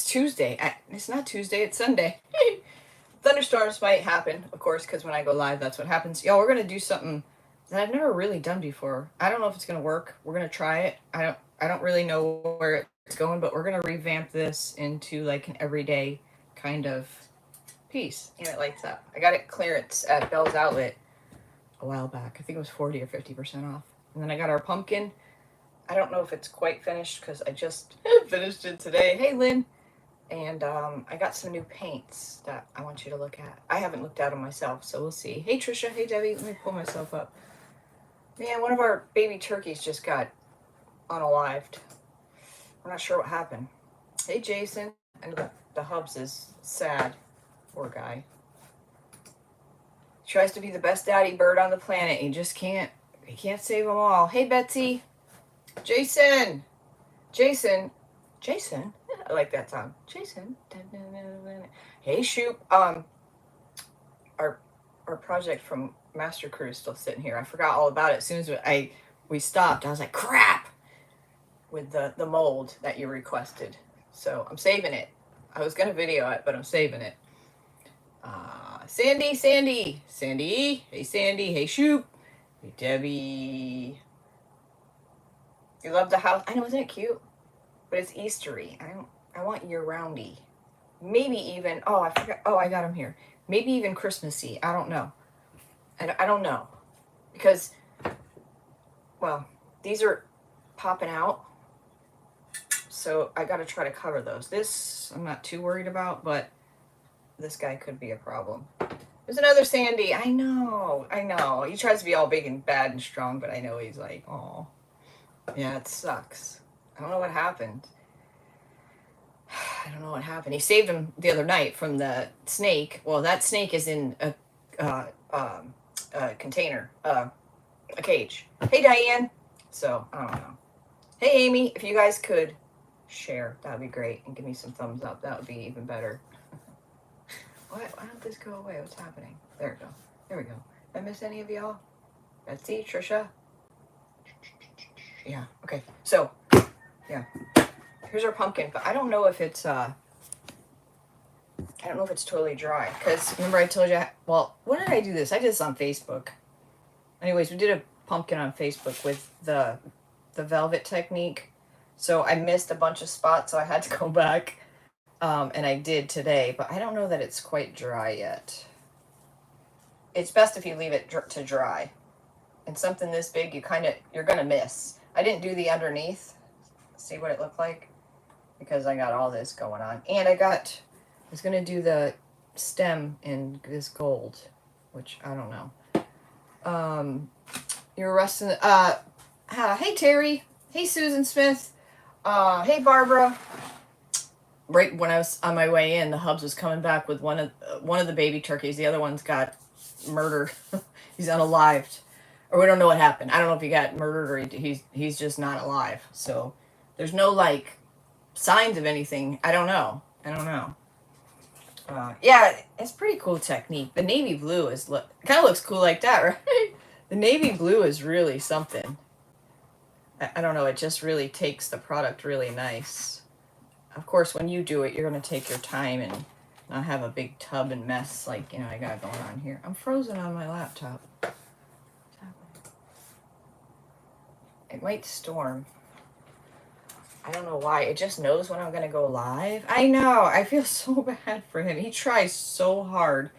Tuesday. It's not Tuesday, it's Sunday. Thunderstorms might happen, of course, because when I go live, that's what happens. Y'all, we're going to do something that I've never really done before. I don't know if it's going to work. We're going to try it. I don't really know where it's going, but we're going to revamp this into like an everyday kind of piece. You know, it lights up. I got it clearance at Bell's Outlet a while back. I think it was 40 or 50% off. And then I got our pumpkin. I don't know if it's quite finished because I just finished it today. Hey, Lynn. And I got some new paints that I want you to look at. I haven't looked at them myself, so we'll see. Hey, Trisha. Hey, Debbie. Let me pull myself up. Man, one of our baby turkeys just got unalived. We're not sure what happened. Hey, Jason. And the Hubs is sad. Poor guy. He tries to be the best daddy bird on the planet. He just can't. He can't save them all. Hey, Betsy. Jason. Jason. Jason. I like that song. Jason. Hey, Shoop. Our project from Master Crew is still sitting here. I forgot all about it. As soon as we stopped, I was like, crap, with the mold that you requested. So I'm saving it. I was gonna video it, but I'm saving it. Sandy. Hey, Sandy. Hey, Shoop. Hey, Debbie. You love the house. I know, isn't it cute? But it's Eastery. I want year-roundy. Maybe even, oh, I forgot. Oh, I got them here. Maybe even Christmassy. I don't know. I don't know. Because, well, these are popping out. So I got to try to cover those. This, I'm not too worried about, but this guy could be a problem. There's another Sandy. I know. He tries to be all big and bad and strong, but I know he's like, oh. Yeah, it sucks. I don't know what happened. He saved him the other night from the snake. Well, that snake is in a container, a cage. Hey, Diane. So, I don't know. Hey, Amy, if you guys could share, that would be great. And give me some thumbs up. That would be even better. Why don't this go away? What's happening? There we go. Did I miss any of y'all? Betsy, Trisha? Yeah, okay. So, yeah. Here's our pumpkin, but I don't know if it's totally dry. Because remember I told you, well, when did I do this? I did this on Facebook. Anyways, we did a pumpkin on Facebook with the velvet technique. So I missed a bunch of spots, so I had to go back. And I did today, but I don't know that it's quite dry yet. It's best if you leave it to dry. And something this big, you're gonna miss. I didn't do the underneath. See what it looked like? Because I got all this going on. And I was gonna do the stem in this gold, which I don't know. You're resting. Hey Terry. Hey Susan Smith. Hey Barbara. Right when I was on my way in, the Hubs was coming back with one of the baby turkeys. The other one's got murdered. He's unalived, or we don't know what happened. I don't know if he got murdered or he's just not alive. So there's no like signs of anything. I don't know. Yeah, it's pretty cool technique. The navy blue kind of looks cool like that, right? The navy blue is really something. I don't know. It just really takes the product really nice. Of course, when you do it, you're going to take your time and not have a big tub and mess like, I got going on here. I'm frozen on my laptop. It might storm. I don't know why. It just knows when I'm going to go live. I know. I feel so bad for him. He tries so hard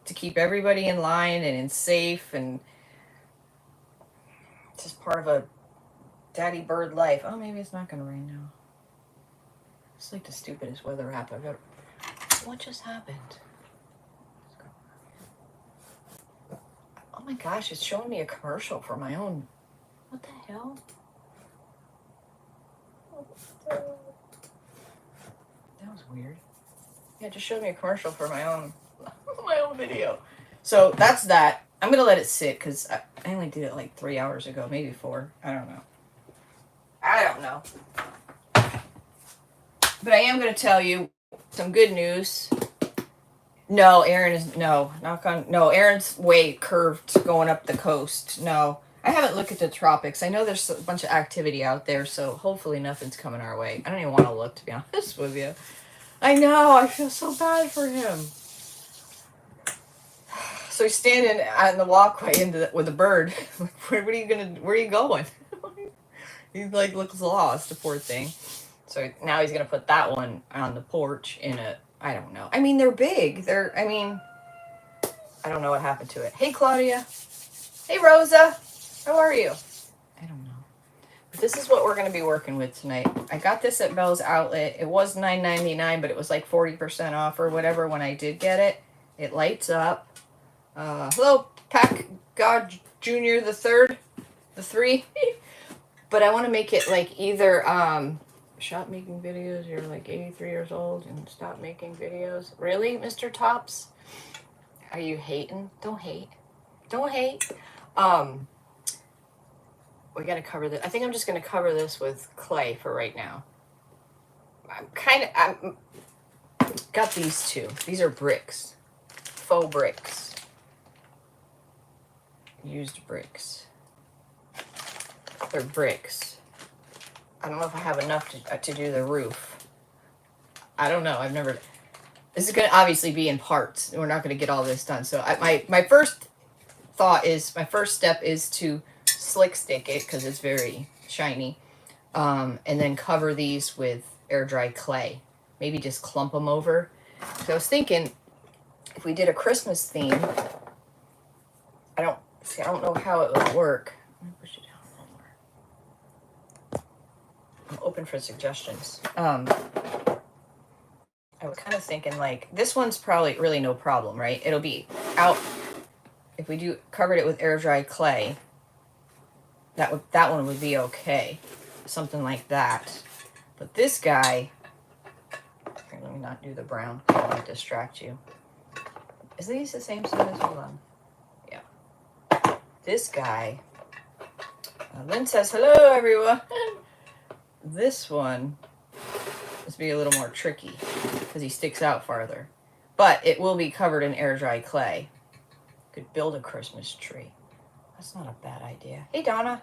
to keep everybody in line and in safe, and it's just part of a daddy bird life. Oh, maybe it's not going to rain now. It's like the stupidest weather app I've ever... What just happened? Oh my gosh, it's showing me a commercial for my own... What the hell? That was weird. Yeah, it just showed me a commercial for my own video. So that's that. I'm going to let it sit because I only did it like 3 hours ago, maybe 4. I don't know. But I am going to tell you some good news. No, Aaron's way curved going up the coast. No, I haven't looked at the tropics. I know there's a bunch of activity out there, so hopefully nothing's coming our way. I don't even want to look, to be honest with you. I know, I feel so bad for him. So he's standing on the walkway with a bird. Where are you gonna? Where are you going? He like looks lost, the poor thing. So now he's gonna put that one on the porch in a. I don't know. I mean, they're big. I mean, I don't know what happened to it. Hey, Claudia. Hey, Rosa. How are you? I don't know. But this is what we're gonna be working with tonight. I got this at Bell's Outlet. It was $9.99, but it was like 40% off or whatever when I did get it. It lights up. Hello, Pack God Junior the third, the three. But I want to make it like either stop making videos. You're like 83 years old and stop making videos. Really, Mr. Tops? Are you hating? Don't hate. Don't hate. We got to cover this. I think I'm just going to cover this with clay for right now. I'm got these two. These are bricks, faux bricks, used bricks. They're bricks. I don't know if I have enough to do the roof. I don't know. I've never. This is going to obviously be in parts. We're not going to get all this done. So my first step is to slick stick it because it's very shiny, and then cover these with air dry clay. Maybe just clump them over. So I was thinking, if we did a Christmas theme, I don't know how it would work. Let me push it down a little more. I'm open for suggestions. I was kind of thinking like this one's probably really no problem, right? It'll be out if we covered it with air dry clay. That one would be okay, something like that. But this guy, here, let me not do the brown. I might distract you. Is these the same size? Hold on. Yeah. This guy. Lynn says hello, everyone. This one must be a little more tricky because he sticks out farther. But it will be covered in air dry clay. Could build a Christmas tree. That's not a bad idea. Hey, Donna.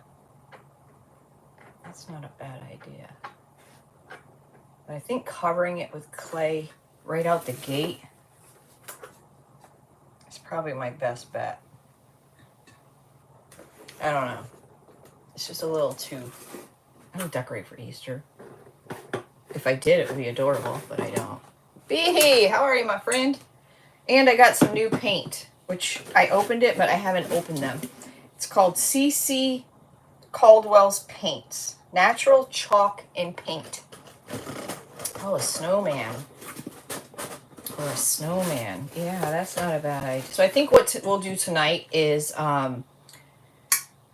That's not a bad idea. But I think covering it with clay right out the gate is probably my best bet. I don't know. It's just a little too... I don't decorate for Easter. If I did, it would be adorable, but I don't. Bee, how are you, my friend? And I got some new paint, which I opened it, but I haven't opened them. It's called CC Caldwell's Paints. Natural Chalk and Paint. Oh, a snowman. Or a snowman. Yeah, that's not a bad idea. So I think what we'll do tonight is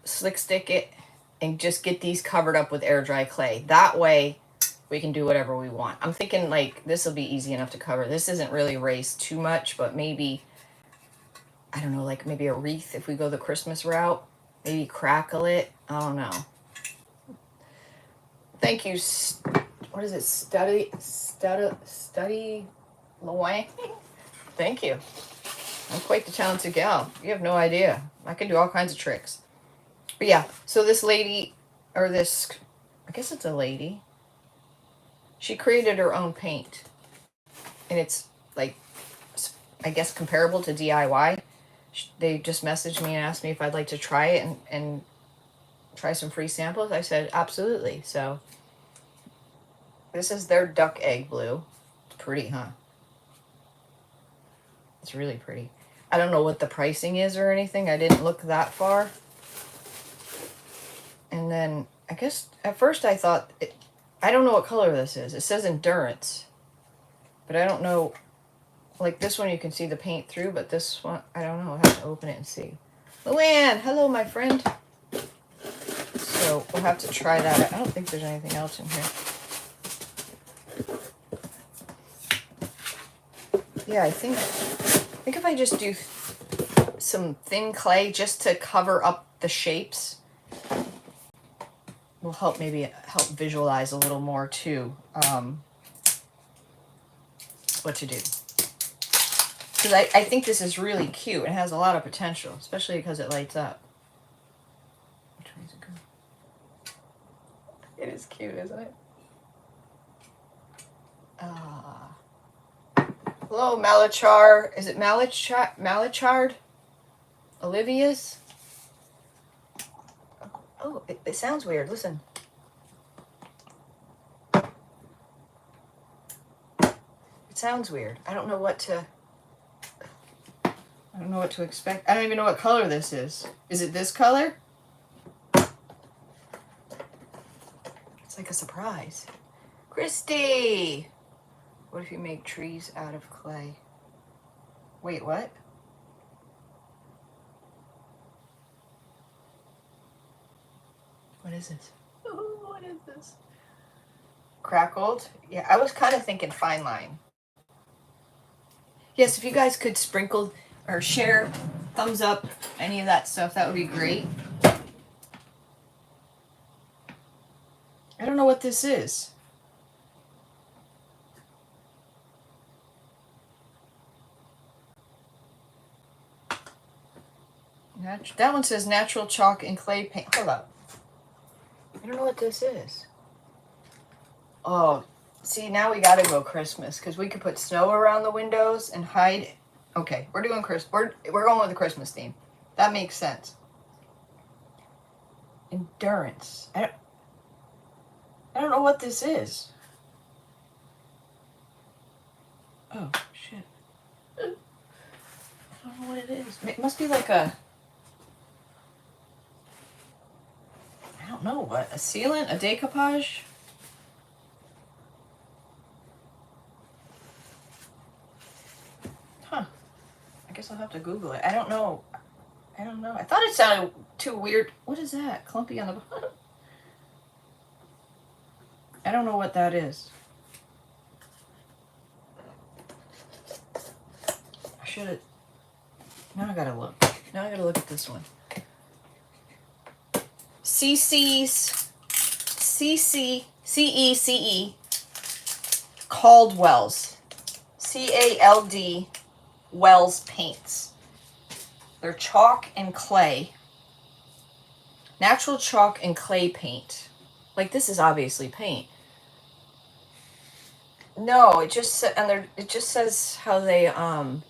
slick stick it and just get these covered up with air dry clay. That way we can do whatever we want. I'm thinking like this will be easy enough to cover. This isn't really raised too much, but maybe, I don't know, like maybe a wreath if we go the Christmas route. Maybe crackle it. I don't know. Thank you. What is it? Study Luang. Thank you. I'm quite the talented gal. You have no idea. I can do all kinds of tricks. But yeah, so this lady, or this, I guess it's a lady. She created her own paint. And it's like, I guess comparable to DIY. They just messaged me and asked me if I'd like to try it and try some free samples. I said, absolutely. So this is their duck egg blue. It's pretty, huh? It's really pretty. I don't know what the pricing is or anything. I didn't look that far. And then I guess at first I thought, I don't know what color this is. It says endurance. But I don't know. Like this one you can see the paint through, but this one, I don't know. I have to open it and see. Luann, hello, my friend. So we'll have to try that. I don't think there's anything else in here. Yeah, I think if I just do some thin clay just to cover up the shapes, will help visualize a little more too. What to do. Because I think this is really cute. It has a lot of potential, especially because it lights up. Which way is it going? It is cute, isn't it? Hello, Malachar. Is it Malachard? Olivia's? Oh, it sounds weird. Listen. It sounds weird. I don't know what to expect. I don't even know what color this is. Is it this color? It's like a surprise. Christy! What if you make trees out of clay? Wait, what? What is this? Oh, what is this? Crackled? Yeah, I was kind of thinking fine line. Yes, if you guys could sprinkle or share, thumbs up, any of that stuff, that would be great. I don't know what this is. That one says natural chalk and clay paint. Hold up. I don't know what this is. Oh, see, now we gotta go Christmas because we could put snow around the windows and hide. Okay, we're doing Christmas. We're going with the Christmas theme. That makes sense. Endurance. I don't know what this is. Oh shit. I don't know what it is. It must be like a. I don't know what. A sealant? A decoupage? Huh. I guess I'll have to Google it. I don't know. I thought it sounded too weird. What is that? Clumpy on the bottom? I don't know what that is. I should have. Now I gotta look. Now I gotta look at this one. CECE Caldwell's. CALD Wells paints. They're chalk and clay. Natural chalk and clay paint. Like, this is obviously paint. No, it just says how they oh,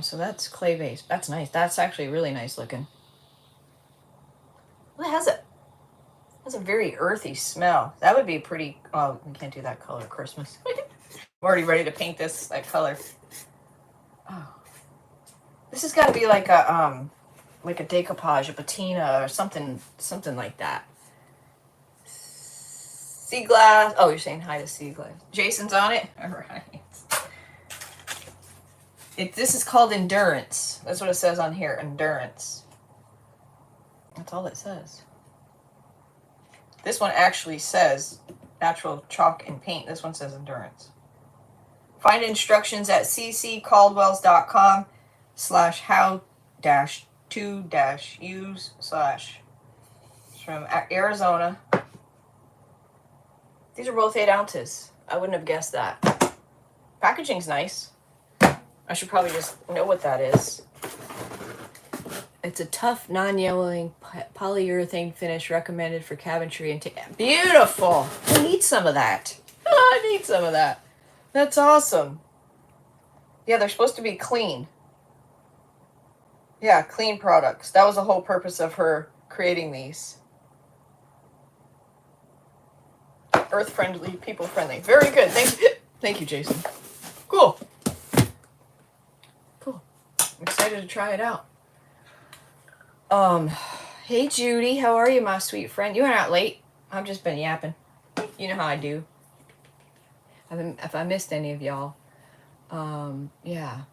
so that's clay base. That's nice. That's actually really nice looking. Well, it has a very earthy smell. That would be pretty. Oh, we can't do that color Christmas. I'm already ready to paint that color. Oh, this has got to be like a decoupage, a patina, or something like that. Sea glass. Oh, you're saying hi to sea glass. Jason's on it. All right. This is called endurance. That's what it says on here. Endurance. That's all it says. This one actually says natural chalk and paint. This one says endurance. Find instructions at ccaldwells.com/how-to-use/ from Arizona. These are both 8 ounces. I wouldn't have guessed that. Packaging's nice. I should probably just know what that is. It's a tough, non-yellowing polyurethane finish recommended for cabinetry and beautiful. I need some of that. I need some of that. That's awesome. Yeah, they're supposed to be clean. Yeah, clean products. That was the whole purpose of her creating these. Earth-friendly, people-friendly. Very good. Thank you, Jason. Cool. I'm excited to try it out. Hey Judy, how are you, my sweet friend? You went out late. I've just been yapping. You know how I do. If I missed any of y'all. Yeah.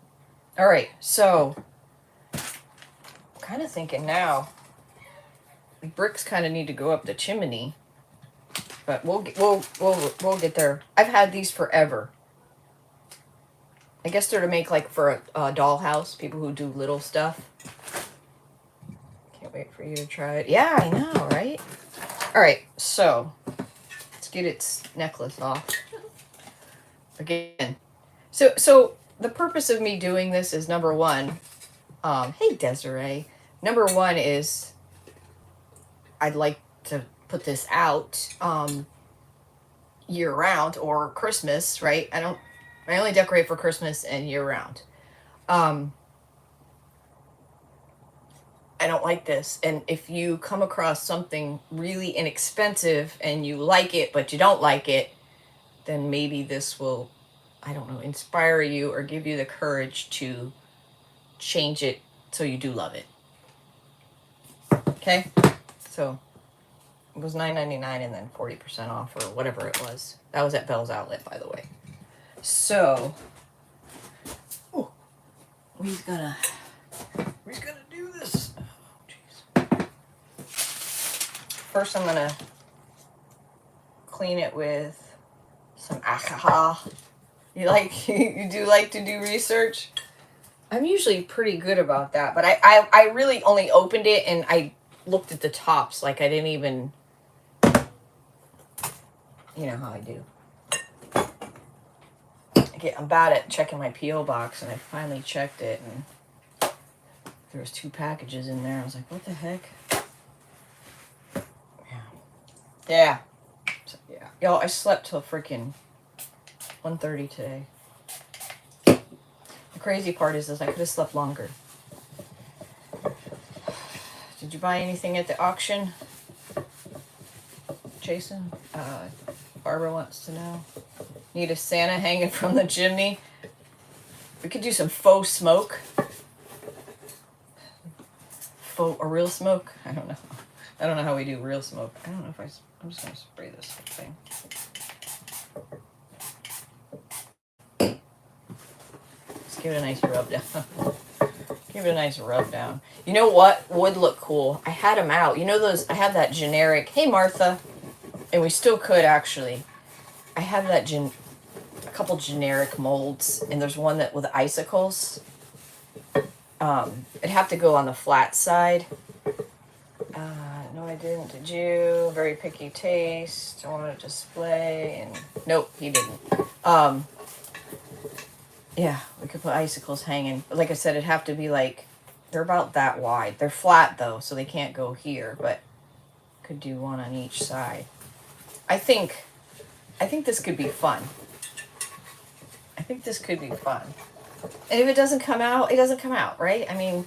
All right. So, I'm kind of thinking now, the bricks kind of need to go up the chimney, but we'll get there. I've had these forever. I guess they're to make like for a dollhouse. People who do little stuff. Can't wait for you to try it. Yeah, I know, right? All right. So, let's get its necklace off. Again, so the purpose of me doing this is number one. Hey Desiree. Number one is I'd like to put this out year round or Christmas, right? I I only decorate for Christmas and year round. I don't like this. And if you come across something really inexpensive and you like it, but you don't like it, then maybe this will, I don't know, inspire you or give you the courage to change it so you do love it. Okay? So it was $9.99 and then 40% off or whatever it was. That was at Bell's Outlet, by the way. So, we're gonna do this. Oh, jeez. First, I'm gonna clean it with some alcohol. You do like to do research? I'm usually pretty good about that, but I really only opened it and I looked at the tops, like I didn't even, you know how I do. I'm bad at checking my P.O. box, and I finally checked it, and there was 2 packages in there. I was like, what the heck? Yeah. So, yeah. Y'all, I slept till freaking 1:30 today. The crazy part is I could have slept longer. Did you buy anything at the auction? Jason? Barbara wants to know. Need a Santa hanging from the chimney? We could do some faux smoke. Faux or real smoke? I don't know. I don't know how we do real smoke. I don't know if I'm just going to spray this thing. Let's give it a nice rub down. Give it a nice rub down. You know what would look cool? I had them out. You know those, I have that generic, hey Martha, and we still could actually. I have that a couple generic molds, and there's one that with icicles. It'd have to go on the flat side. No, I didn't. Did you? Very picky taste. I want to display, and nope, he didn't. Yeah, we could put icicles hanging. But like I said, it'd have to be like, they're about that wide. They're flat though, so they can't go here, but could do one on each side. I think this could be fun. I think this could be fun. And if it doesn't come out, it doesn't come out, right? I mean,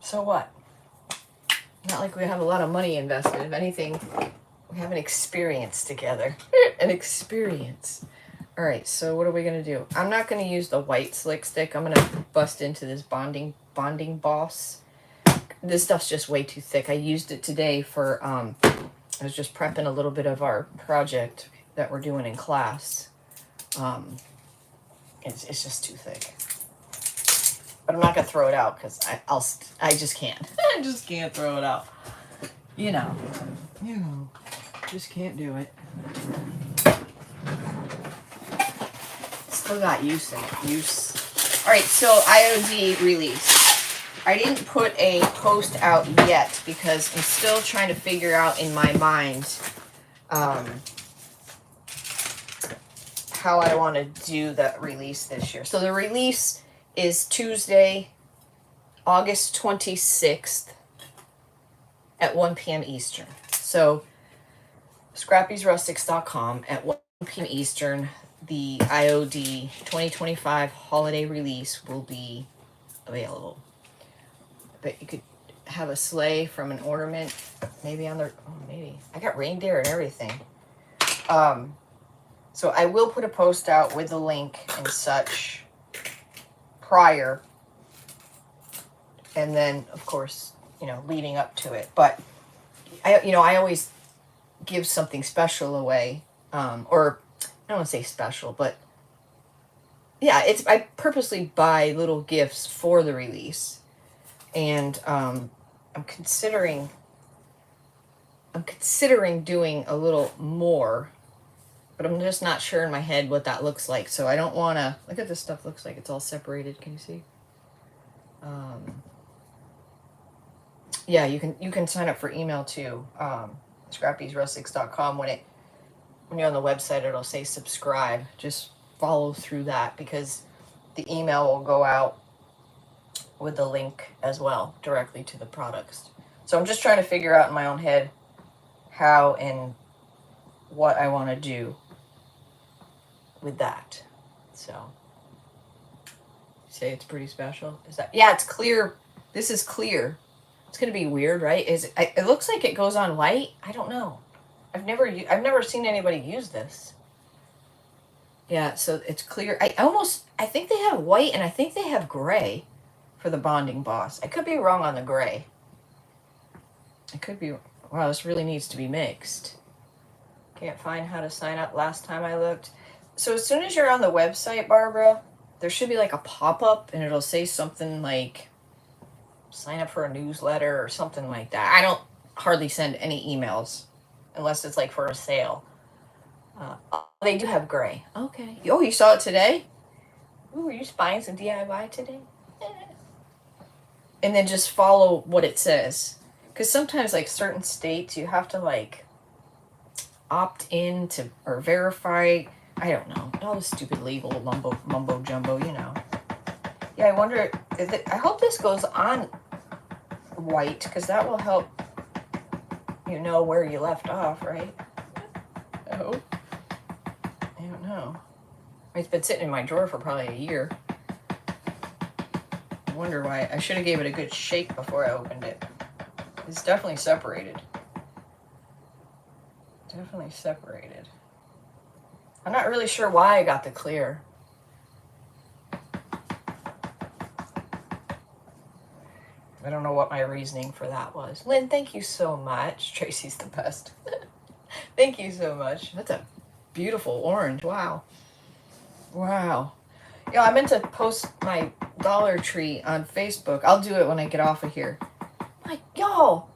so what? Not like we have a lot of money invested. If anything, we have an experience together. An experience. All right, so what are we going to do? I'm not going to use the white slick stick. I'm going to bust into this bonding boss. This stuff's just way too thick. I used it today for, I was just prepping a little bit of our project that we're doing in class. It's just too thick. But I'm not going to throw it out because I just can't. I just can't throw it out. You know, just can't do it. Still got use in it. Use. All right, so IOD release. I didn't put a post out yet because I'm still trying to figure out in my mind how I want to do the release this year. So the release is Tuesday, August 26th at 1 p.m. Eastern. So scrappysrustics.com at 1 p.m. Eastern, the IOD 2025 holiday release will be available. But you could have a sleigh from an ornament, maybe on the, maybe. I got reindeer and everything. So I will put a post out with the link and such prior. And then, of course, leading up to it. But, I always give something special away. Or, I don't want to say special, but, yeah, I purposely buy little gifts for the release. And I'm considering doing a little more, but I'm just not sure in my head what that looks like. So I don't want to look at this stuff. Looks like it's all separated. Can you see? Yeah, you can sign up for email too. Scrappysrustics.com. When you're on the website, it'll say subscribe. Just follow through that because the email will go out with the link as well directly to the products. So I'm just trying to figure out in my own head how and what I want to do with that. So, say it's pretty special. Is that? Yeah, it's clear. This is clear. It's gonna be weird, right? It looks like it goes on white. I don't know. I've never seen anybody use this. Yeah, so it's clear. I think they have white and I think they have gray for the bonding boss. I could be wrong on the gray. It could be. Wow, this really needs to be mixed. Can't find how to sign up last time I looked. So as soon as you're on the website, Barbara, there should be like a pop-up and it'll say something like sign up for a newsletter or something like that. I don't hardly send any emails unless it's like for a sale. They do have gray. Okay. Oh, you saw it today? Ooh, were you buying some DIY today? And then just follow what it says. Because sometimes, like, certain states, you have to, like, opt in to, or verify, I don't know, all the stupid legal mumbo jumbo, you know. Yeah, I wonder, I hope this goes on white, because that will help you know where you left off, right? I hope. I don't know. It's been sitting in my drawer for probably a year. I wonder why. I should have gave it a good shake before I opened it. It's definitely separated. Definitely separated. I'm not really sure why I got the clear. I don't know what my reasoning for that was. Lynn, thank you so much. Tracy's the best. Thank you so much. That's a beautiful orange. Wow. Wow. Yeah, I meant to post my Dollar Tree on Facebook. I'll do it when I get off of here. Like, y'all,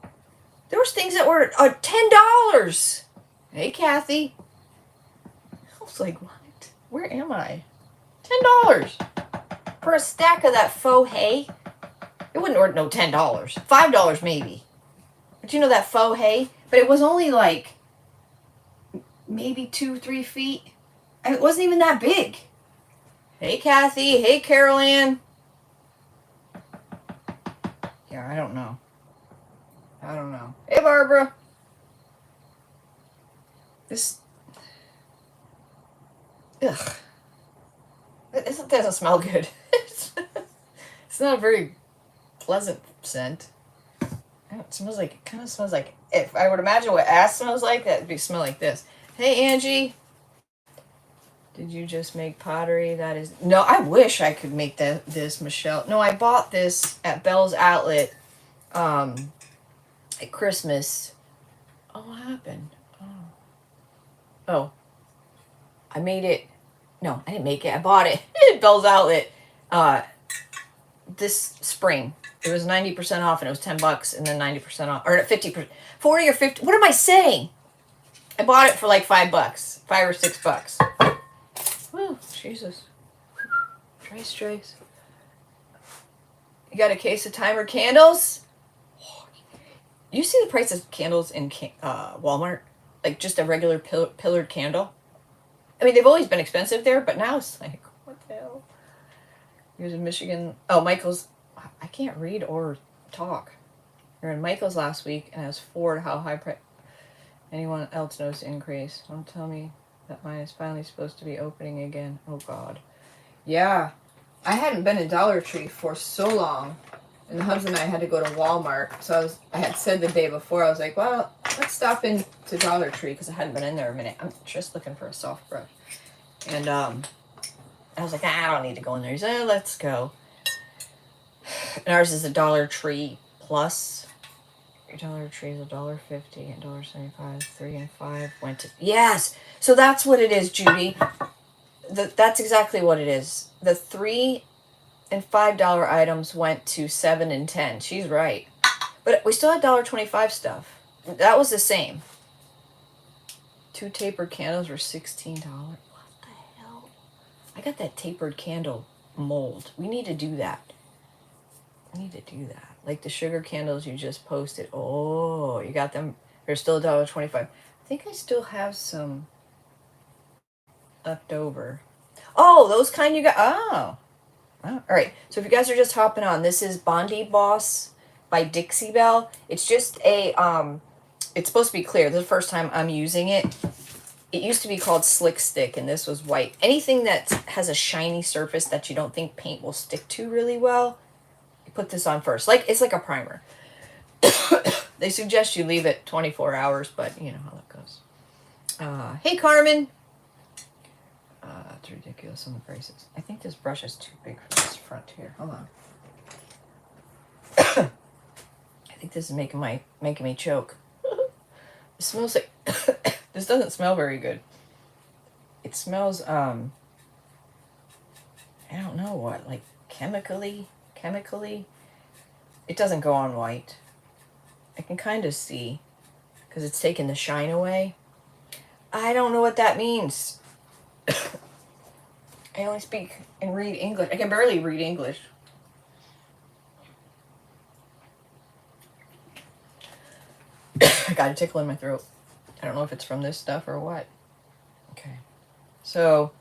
there was things that were $10. Hey, Kathy. I was like, what? Where am I? $10 for a stack of that faux hay. It wouldn't worth no $10. $5 maybe. But you know that faux hay? But it was only like maybe 2-3 feet. And it wasn't even that big. Hey, Kathy. Hey, Carol Ann. Yeah, I don't know. I don't know. Hey, Barbara. This... Ugh. This doesn't smell good. It's not a very pleasant scent. It smells like... It kind of smells like... If I would imagine what ass smells like, that would smell like this. Hey, Angie. Did you just make pottery? That is... No, I wish I could make this, Michelle. No, I bought this at Bell's Outlet at Christmas. Oh, what happened? Oh. I made it. No, I didn't make it. I bought it at Bell's Outlet this spring. It was 90% off and it was $10 and then 90% off. Or 50%. 40 or 50. What am I saying? I bought it for like $5. $5 or $6. Whew, Jesus. Trace. You got a case of timer candles? You see the price of candles in Walmart? Like just a regular pillared candle? I mean, they've always been expensive there, but now it's like, what the hell? He was in Michigan. Oh, Michael's. I can't read or talk. We were in Michael's last week, and I was floored how high price. Anyone else notice increase? Don't tell me that mine is finally supposed to be opening again. Oh, God. Yeah. I hadn't been in Dollar Tree for so long. And the husband and I had to go to Walmart. So I had said the day before, I was like, well, let's stop in to Dollar Tree because I hadn't been in there a minute. I'm just looking for a soft brush. And I was like, I don't need to go in there. He said, let's go. And ours is a Dollar Tree Plus. Your Dollar Tree is $1.50 and $1.75. 3 and 5 went to... Yes! So that's what it is, Judy. That's exactly what it is. The $3 and $5 items went to 7 and 10. She's right. But we still had $1.25 stuff. That was the same. 2 tapered candles were $16. What the hell? I got that tapered candle mold. We need to do that. Like the sugar candles you just posted. Oh, you got them. They're still $1.25. I think I still have some left over. Oh, those kind you got. Oh. All right. So if you guys are just hopping on, this is Bondi Boss by Dixie Belle. It's just a, it's supposed to be clear. This is the first time I'm using it. It used to be called Slick Stick, and this was white. Anything that has a shiny surface that you don't think paint will stick to really well, you put this on first. Like, it's like a primer. They suggest you leave it 24 hours, but you know how that goes. Hey, Carmen. It's ridiculous on the prices. I think this brush is too big for this front here. Hold on. I think this is making me choke. It smells like this doesn't smell very good. It smells I don't know what, like chemically. It doesn't go on white. I can kind of see because it's taking the shine away. I don't know what that means. I only speak and read English. I can barely read English. I got a tickle in my throat. I don't know if it's from this stuff or what. Okay. So,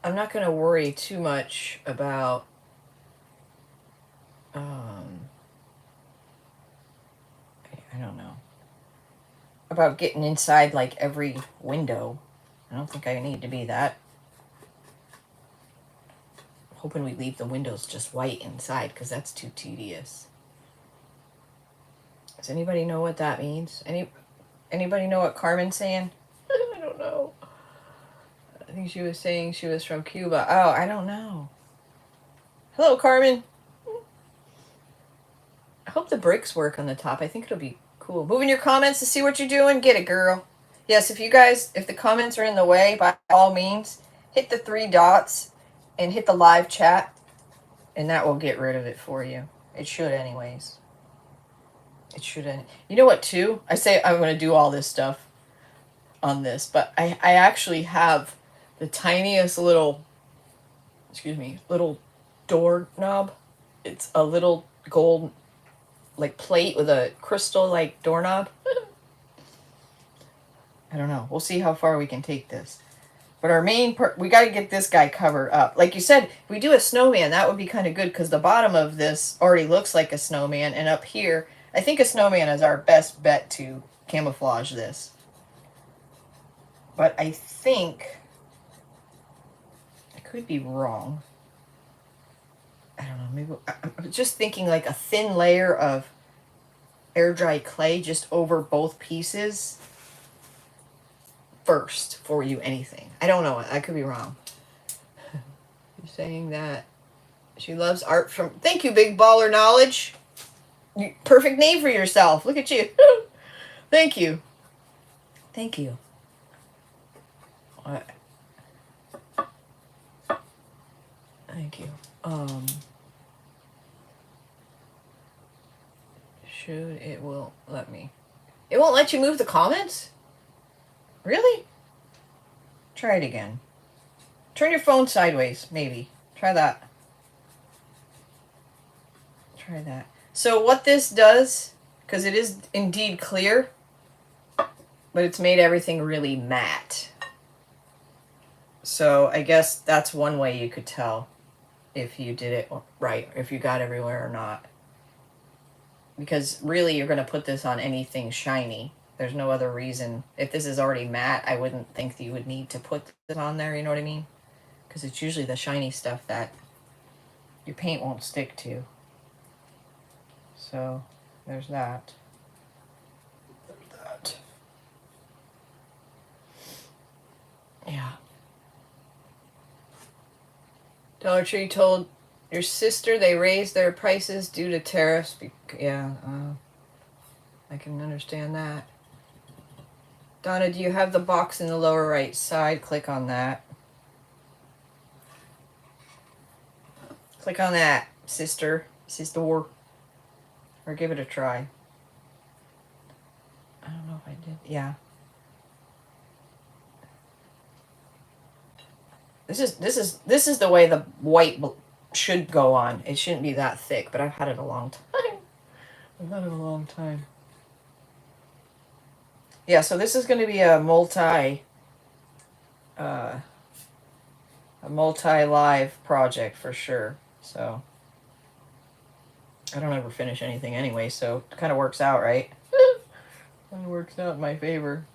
I'm not going to worry too much about I don't know. About getting inside like every window. I don't think I need to be that. I'm hoping we leave the windows just white inside because that's too tedious. Does anybody know what that means? Anybody know what Carmen's saying? I don't know. I think she was saying she was from Cuba. Oh, I don't know. Hello, Carmen. I hope the bricks work on the top. I think it'll be cool. Moving your comments to see what you're doing. Get it, girl. Yes, if the comments are in the way, by all means, hit the 3 dots and hit the live chat, and that will get rid of it for you. It should anyways. It shouldn't. You know what, too? I say I'm going to do all this stuff on this, but I actually have the tiniest little doorknob. It's a little gold, like, plate with a crystal, like, doorknob. I don't know. We'll see how far we can take this. But our main we got to get this guy covered up. Like you said, if we do a snowman, that would be kind of good because the bottom of this already looks like a snowman. And up here, I think a snowman is our best bet to camouflage this. But I think, I could be wrong. I don't know. Maybe I'm just thinking like a thin layer of air dry clay just over both pieces first before we do anything. I don't know. I could be wrong. You're saying that she loves art from... Thank you, Big Baller Knowledge. Perfect name for yourself. Look at you. Thank you. Thank you. What? Thank you. It will let me. It won't let you move the comments? Really? Try it again. Turn your phone sideways, maybe. Try that. Try that. So what this does, because it is indeed clear, but it's made everything really matte. So I guess that's one way you could tell if you did it right, if you got everywhere or not. Because really you're going to put this on anything shiny. There's no other reason. If this is already matte, I wouldn't think that you would need to put it on there, you know what I mean? Because it's usually the shiny stuff that your paint won't stick to. So, there's that. There's that. Yeah. Dollar Tree told your sister they raised their prices due to tariffs. Yeah, I can understand that. Donna, do you have the box in the lower right side? Click on that. Click on that, sister. Or give it a try. I don't know if I did. Yeah. This is the way the white should go on. It shouldn't be that thick, but I've had it a long time. Yeah, so this is going to be a multi-live project for sure. So I don't ever finish anything anyway, so it kind of works out, right? Kind of works out in my favor.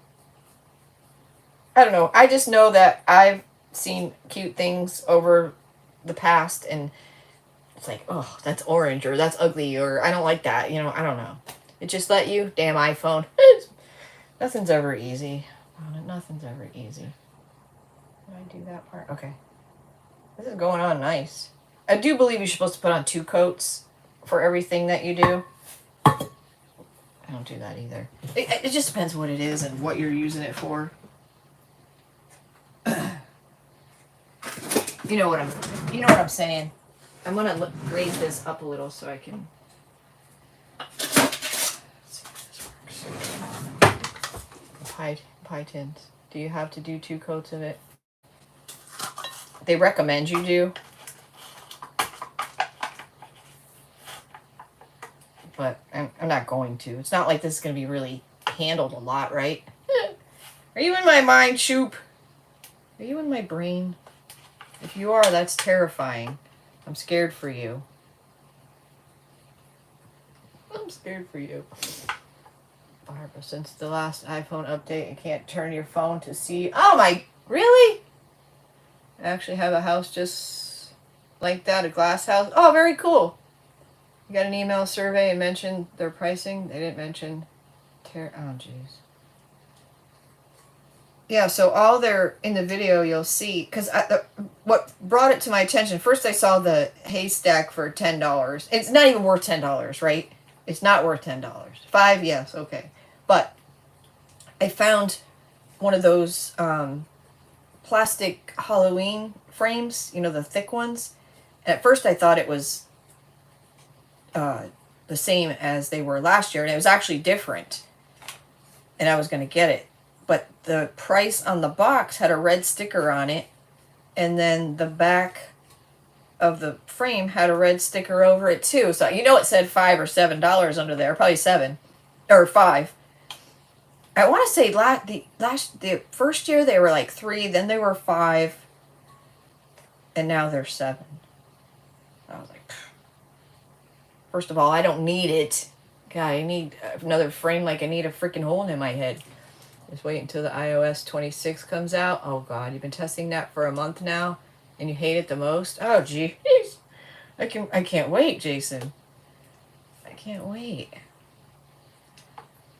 I don't know. I just know that I've seen cute things over the past, and it's like, oh, that's orange, or that's ugly, or I don't like that. You know, I don't know. It just let you, damn iPhone. Nothing's ever easy. Nothing's ever easy. Did I do that part? Okay. This is going on nice. I do believe you're supposed to put on 2 coats for everything that you do. I don't do that either. It just depends what it is and what you're using it for. You know what I'm saying. I'm gonna raise this up a little so I can. Let's see if this works. Pie tins. Do you have to do 2 coats of it? They recommend you do. But I'm not going to. It's not like this is going to be really handled a lot, right? Are you in my mind, Shoop? Are you in my brain? If you are, that's terrifying. I'm scared for you. I'm scared for you. Barbara, since the last iPhone update, you can't turn your phone to see. Oh my, really? I actually have a house just like that, a glass house. Oh, very cool. You got an email survey and mentioned their pricing. They didn't mention oh, jeez. Yeah, so all there in the video you'll see, because what brought it to my attention, first I saw the haystack for $10. It's not even worth $10, right? It's not worth $10. $5, yes, okay. But I found one of those plastic Halloween frames, you know, the thick ones. And at first I thought it was the same as they were last year, and it was actually different, and I was going to get it, but the price on the box had a red sticker on it, and then the back of the frame had a red sticker over it too, so you know it said $5 or $7 under there, probably 7 or 5. I want to say the first year they were like 3, then they were 5, and now they're 7. I was like, first of all, I don't need it. God, I need another frame like I need a freaking hole in my head. Just wait until the iOS 26 comes out. Oh, God, you've been testing that for a month now, and you hate it the most? Oh, geez. I can't wait, Jason. I can't wait.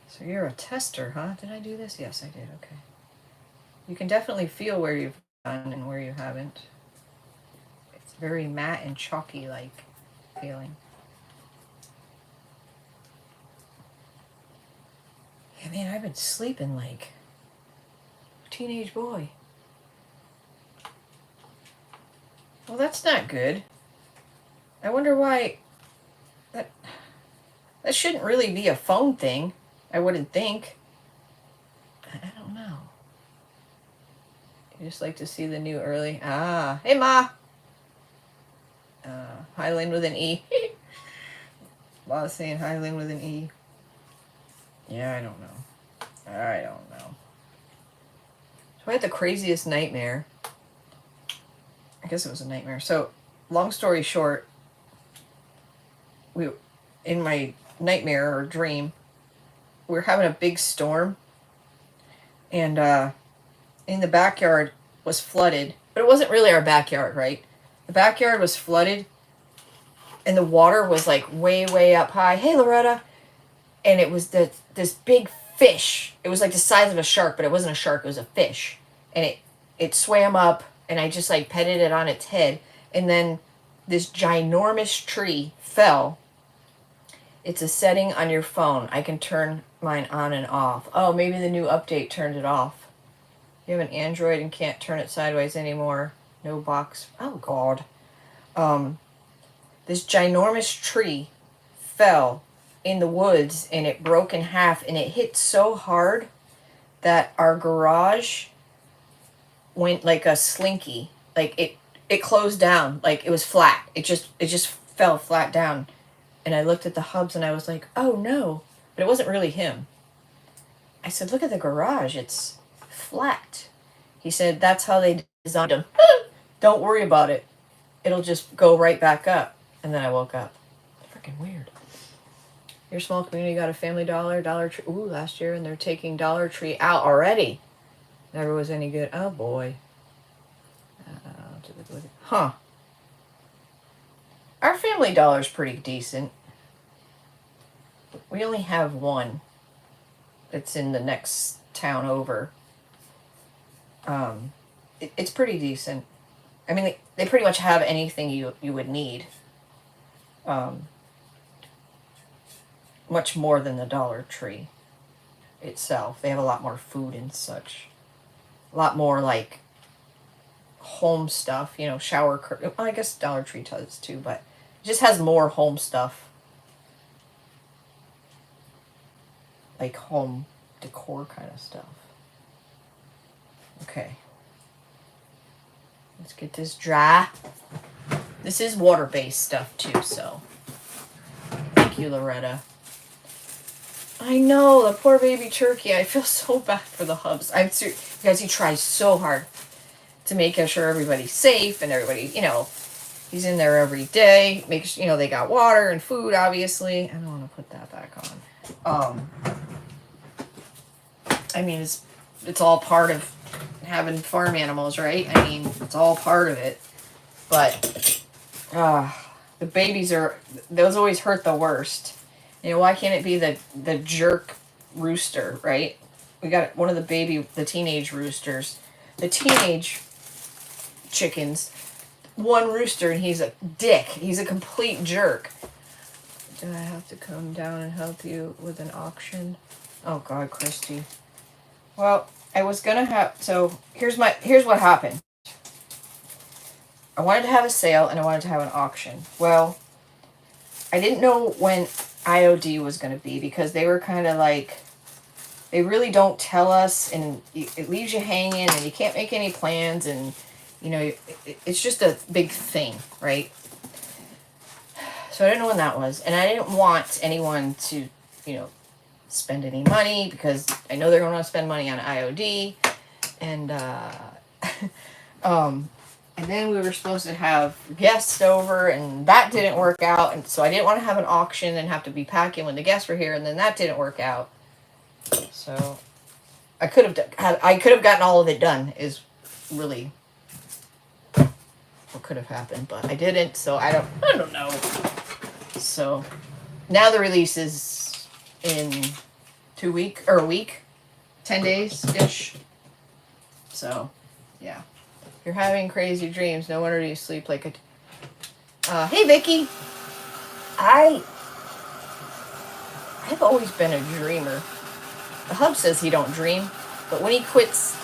So you're a tester, huh? Did I do this? Yes, I did. Okay. You can definitely feel where you've done and where you haven't. It's very matte and chalky-like feeling. Yeah, man, I've been sleeping like a teenage boy. Well, that's not good. I wonder why that shouldn't really be a phone thing. I wouldn't think. I don't know. You just like to see the new early. Ah, hey Ma. Highland with an E. Law saying Highland with an E. Yeah, I don't know. I don't know. So I had the craziest nightmare. I guess it was a nightmare. So, long story short, in my nightmare or dream, we were having a big storm, and in the backyard was flooded, but it wasn't really our backyard, right? The backyard was flooded, and the water was like way, way up high. Hey, Loretta. And it was this big fish. It was like the size of a shark, but it wasn't a shark. It was a fish. And it swam up, and I just like petted it on its head. And then this ginormous tree fell. It's a setting on your phone. I can turn mine on and off. Oh, maybe the new update turned it off. You have an Android and can't turn it sideways anymore. No box. Oh, God. This ginormous tree fell in the woods, and it broke in half, and it hit so hard that our garage went like a slinky. Like it closed down. Like it was flat. It just fell flat down. And I looked at the hubs and I was like, oh no. But it wasn't really him. I said, look at the garage. It's flat. He said, that's how they designed them. Don't worry about it. It'll just go right back up. And then I woke up. Freaking weird. Your small community got a Family Dollar, Dollar Tree. Ooh, last year, and they're taking Dollar Tree out already. Never was any good. Oh boy. Huh. Our Family Dollar's pretty decent. We only have one. It's in the next town over. It's pretty decent. I mean, they pretty much have anything you would need. Much more than the Dollar Tree itself. They have a lot more food and such. A lot more, like, home stuff, you know, shower curtain. Well, I guess Dollar Tree does too, but it just has more home stuff. Like home decor kind of stuff. Okay. Let's get this dry. This is water-based stuff too, so. Thank you, Loretta. I know, the poor baby turkey. I feel so bad for the hubs. I'm serious. Guys, he tries so hard to make sure everybody's safe and everybody, you know, he's in there every day. Make sure, you know, they got water and food, obviously. I don't want to put that back on. I mean, it's all part of having farm animals, right? I mean, it's all part of it. But the babies those always hurt the worst. You know, why can't it be the jerk rooster, right? We got one of the teenage roosters. The teenage chickens, one rooster, and he's a dick. He's a complete jerk. Do I have to come down and help you with an auction? Oh God, Christy. Well, I was gonna have, so here's what happened. I wanted to have a sale and I wanted to have an auction. Well, I didn't know when IOD was going to be because they were kind of like, they really don't tell us, and it leaves you hanging and you can't make any plans, and you know, it's just a big thing, right? So I didn't know when that was, and I didn't want anyone to, you know, spend any money because I know they're going to spend money on IOD, and and then we were supposed to have guests over, and that didn't work out. And so I didn't want to have an auction and have to be packing when the guests were here, and then that didn't work out. So I could have gotten all of it done. Is really what could have happened, but I didn't. So I don't know. So now the release is in a week, 10 days ish. So yeah. You're having crazy dreams. No wonder you sleep like a... hey, Vicky. I've always been a dreamer. The hub says he don't dream, but when he quits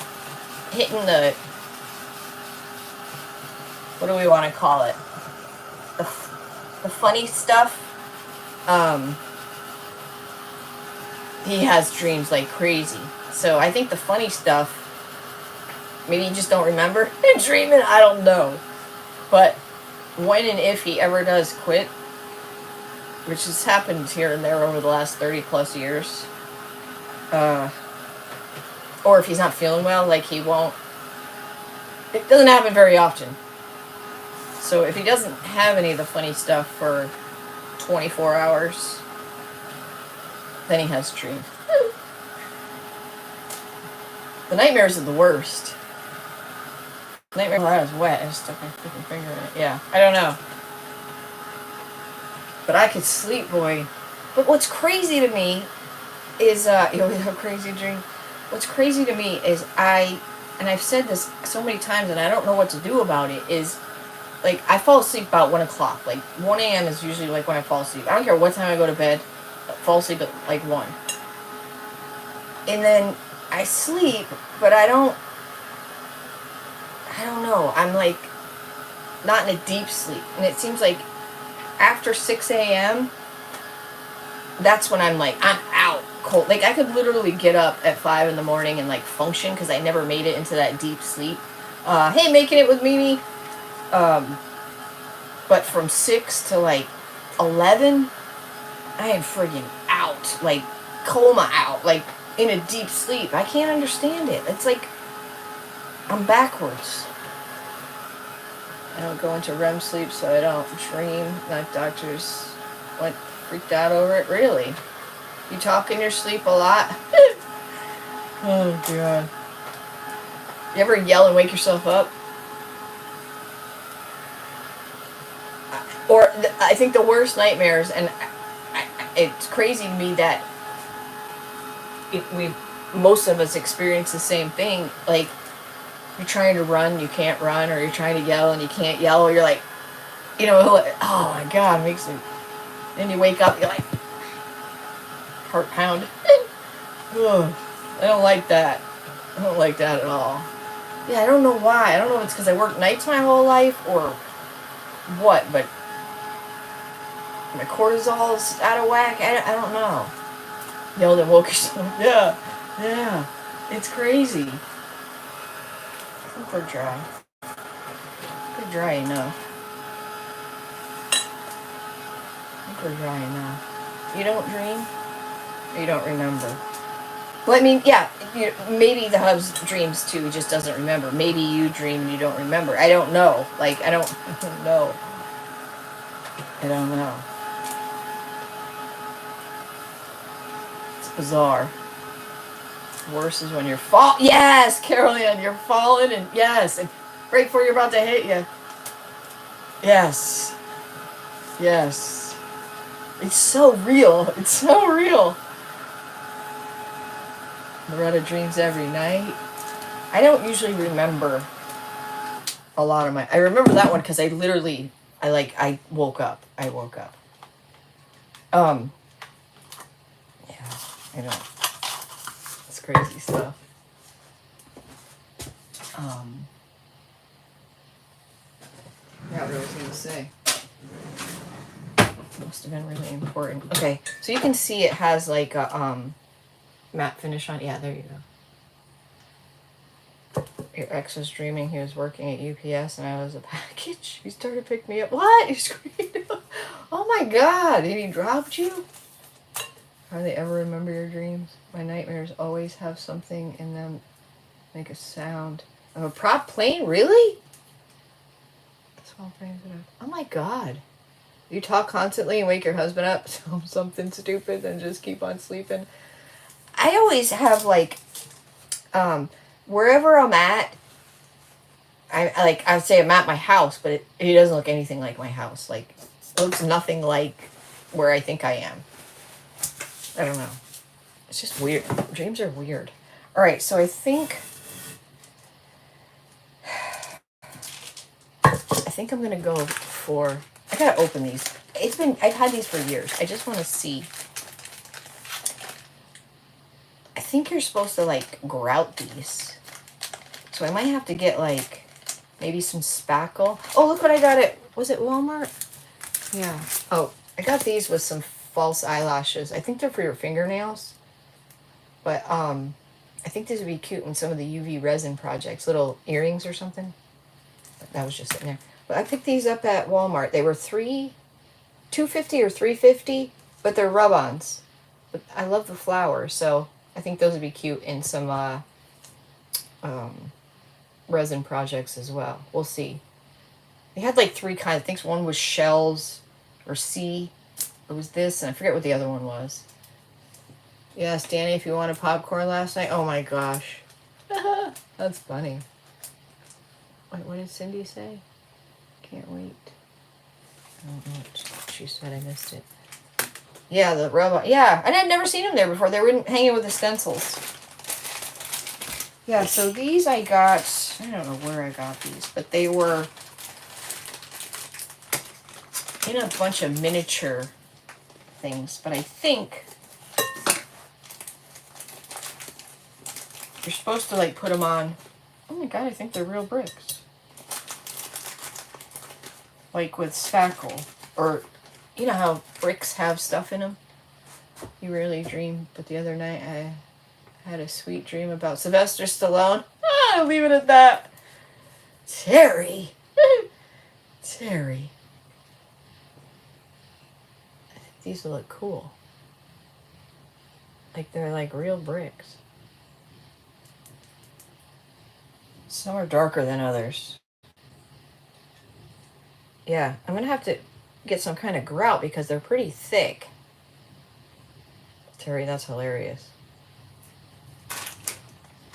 hitting the... What do we want to call it? The funny stuff. He has dreams like crazy. So I think the funny stuff, maybe you just don't remember dreaming. I don't know. But when and if he ever does quit, which has happened here and there over the last 30 plus years, or if he's not feeling well, like he won't, it doesn't happen very often. So if he doesn't have any of the funny stuff for 24 hours, then he has dreams. The nightmares are the worst. Nightmare while I was wet. I just stuck my freaking finger in it. Yeah, I don't know. But I could sleep, boy. But what's crazy to me is, you always have a crazy dream. What's crazy to me is and I've said this so many times and I don't know what to do about it, is, like, I fall asleep about 1 o'clock. Like, 1 a.m. is usually, like, when I fall asleep. I don't care what time I go to bed. I fall asleep at, like, 1. And then I sleep, but I don't know. I'm like not in a deep sleep. And it seems like after 6 a.m., that's when I'm like, I'm out cold. Like I could literally get up at 5 in the morning and like function because I never made it into that deep sleep. Hey, making it with Mimi. But from 6 to like 11, I am friggin' out. Like coma out. Like in a deep sleep. I can't understand it. It's like I'm backwards. I don't go into REM sleep, so I don't dream. Like doctors went freaked out over it. Really? You talk in your sleep a lot? Oh, God. You ever yell and wake yourself up? Or I think the worst nightmares, and it's crazy to me that we most of us experience the same thing. Like you're trying to run, you can't run, or you're trying to yell and you can't yell. Or you're like, oh my god, it makes me. Then you wake up, you're like heart pound. Ugh, I don't like that. I don't like that at all. Yeah, I don't know why. I don't know if it's because I worked nights my whole life or what, but my cortisol's out of whack. I don't know. Yelled and woke yourself. Yeah, yeah. It's crazy. I think we're dry. We're dry enough. I think we're dry enough. You don't dream? Or you don't remember? Well, I mean, yeah, maybe the hub's dreams too, he just doesn't remember. Maybe you dream and you don't remember. I don't know. Like, I don't know. I don't know. It's bizarre. Worse is when you're yes, Carolyn, you're falling and yes, and right before you're about to hit you. Yes. Yes. It's so real. It's so real. Loretta dreams every night. I don't usually remember a lot of I remember that one because I woke up. I woke up. Yeah, I know. It's crazy stuff. Yeah, what I was gonna say. Must have been really important. Okay, so you can see it has like a matte finish on. Yeah, there you go. Your ex was dreaming he was working at UPS and I was a package. He started to pick me up. What? He screamed. Oh my god, and he dropped you? Hardly ever remember your dreams. My nightmares always have something in them make a sound. Of a prop plane? Really? Small frames. Oh my god. You talk constantly and wake your husband up, tell him something stupid, and just keep on sleeping. I always have like, wherever I'm at, I'd say I'm at my house, but it doesn't look anything like my house. Like, it looks nothing like where I think I am. I don't know. It's just weird. Dreams are weird. All right, so I think I'm gonna go for. I gotta open these. I've had these for years. I just want to see. I think you're supposed to like grout these. So I might have to get like maybe some spackle. Oh, look what I got was it Walmart? Yeah. Oh, I got these with some false eyelashes. I think they're for your fingernails. But I think these would be cute in some of the UV resin projects. Little earrings or something. That was just sitting there. But I picked these up at Walmart. They were $2.50 or $3.50, but they're rub-ons. But I love the flowers, so I think those would be cute in some resin projects as well. We'll see. They had like three kinds. I think one was shells or sea. It was this, and I forget what the other one was. Yes, Danny, if you wanted popcorn last night. Oh my gosh. That's funny. Wait, what did Cindy say? Can't wait. I don't know what she said. I missed it. Yeah, the robot. Yeah, and I'd never seen them there before. They were hanging with the stencils. Yeah, so these I got. I don't know where I got these, but they were in a bunch of miniature things. But I think you're supposed to like put them on. Oh my god, I think they're real bricks. Like with spackle, or you know how bricks have stuff in them? You rarely dream, but the other night I had a sweet dream about Sylvester Stallone. I'll leave it at that. Terry. Terry. I think these will look cool. Like they're like real bricks. Some are darker than others. Yeah, I'm going to have to get some kind of grout because they're pretty thick. Terry, that's hilarious.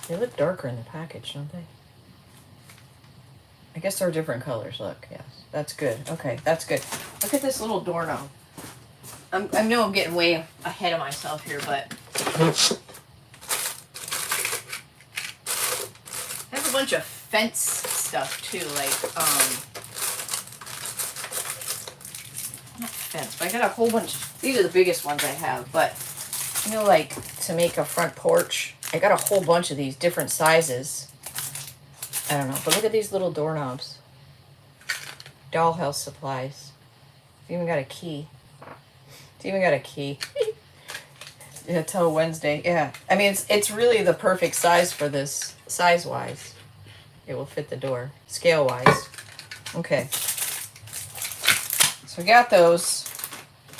They look darker in the package, don't they? guess they're different colors. Look, yes, that's good. Okay, that's good. Look at this little doorknob. I know I'm getting way ahead of myself here, but I have a bunch of fence stuff too, like not fence, but I got a whole bunch. These are the biggest ones I have, but you know, like to make a front porch, I got a whole bunch of these different sizes. I don't know, but look at these little doorknobs. Dollhouse supplies. It's even got a key. It's even got a key. Yeah, till Wednesday. Yeah, I mean it's really the perfect size for this, size wise. It will fit the door, scale wise. Okay. So we got those.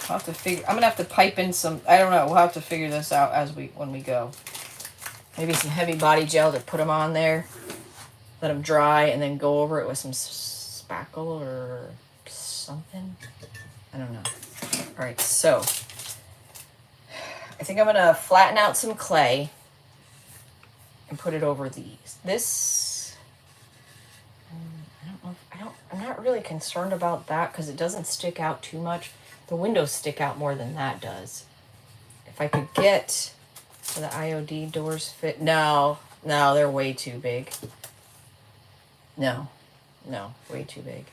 I'll have to figure. I'm gonna have to pipe in some. I don't know. We'll have to figure this out when we go. Maybe some heavy body gel to put them on there. Let them dry, and then go over it with some spackle or something. I don't know. All right. So I think I'm gonna flatten out some clay and put it over these. This. I don't know. I'm not really concerned about that because it doesn't stick out too much. The windows stick out more than that does. If I could get the IOD doors fit. No, they're way too big. No, way too big.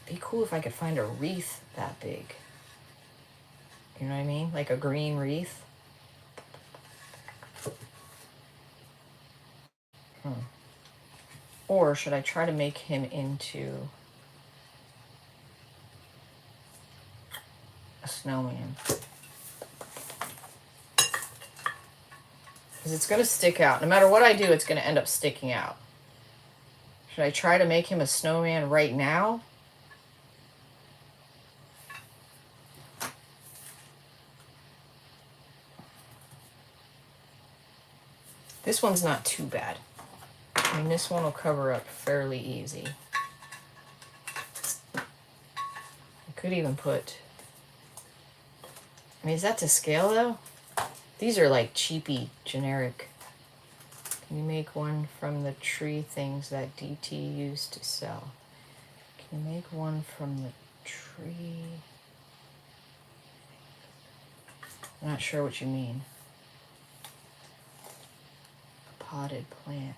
Be cool if I could find a wreath that big. You know what I mean? Like a green wreath. Or should I try to make him into a snowman? Because it's going to stick out. No matter what I do, it's going to end up sticking out. Should I try to make him a snowman right now? This one's not too bad. I mean, this one will cover up fairly easy. I could even put... I mean, is that to scale, though? These are like cheapy, generic. Can you make one from the tree things that DT used to sell? Can you make one from the tree? I'm not sure what you mean. A potted plant.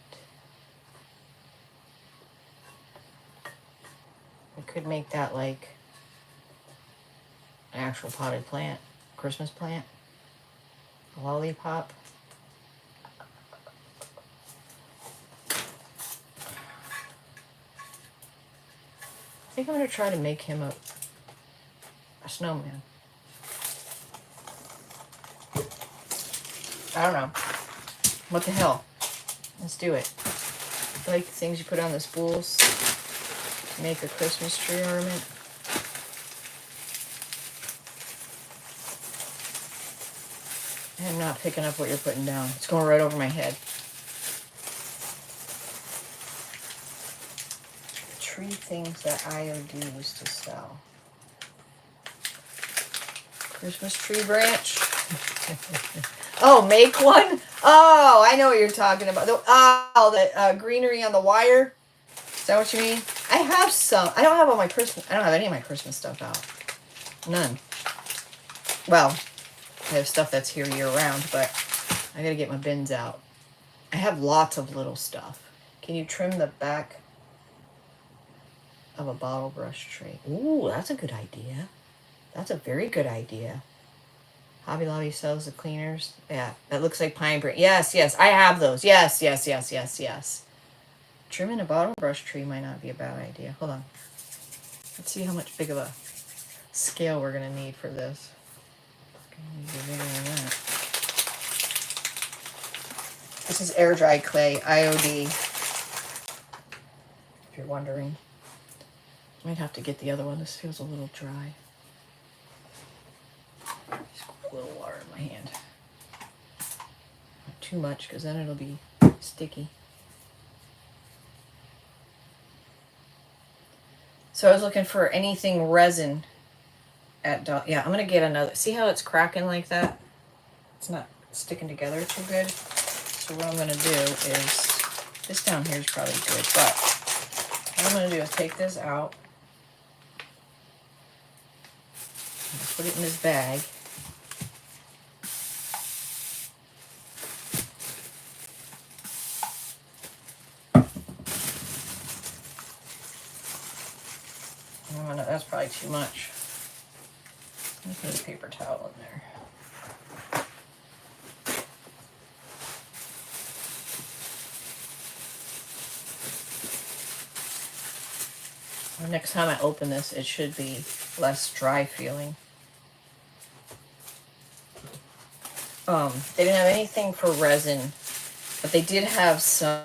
We could make that like an actual potted plant, Christmas plant, a lollipop. I think I'm going to try to make him a snowman. I don't know. What the hell? Let's do it. I like the things you put on the spools. Make a Christmas tree ornament. I'm not picking up what you're putting down. It's going right over my head. Tree things that IOD used to sell. Christmas tree branch. Oh, make one? Oh, I know what you're talking about. The greenery on the wire. Is that what you mean? I have some. I don't have any of my Christmas stuff out. None. Well, I have stuff that's here year round, but I gotta get my bins out. I have lots of little stuff. Can you trim the back of a bottle brush tray? Ooh, that's a good idea. That's a very good idea. Hobby Lobby sells the cleaners. Yeah, that looks like pine branch. Yes, I have those. Yes. Trimming a bottle brush tree might not be a bad idea. Hold on. Let's see how much big of a scale we're going to need for this. It's going to need to be bigger than that. This is air dry clay, IOD. If you're wondering. Might have to get the other one. This feels a little dry. Just a little water in my hand. Not too much, because then it'll be sticky. So I was looking for anything resin at yeah, I'm gonna get another. See how it's cracking like that? It's not sticking together too good. So what I'm gonna do is This down here is probably good, but what I'm going to do is take this out. Put it in this bag. That's probably too much. Let's put a paper towel in there. Next time I open this, it should be less dry feeling. They didn't have anything for resin, but they did have some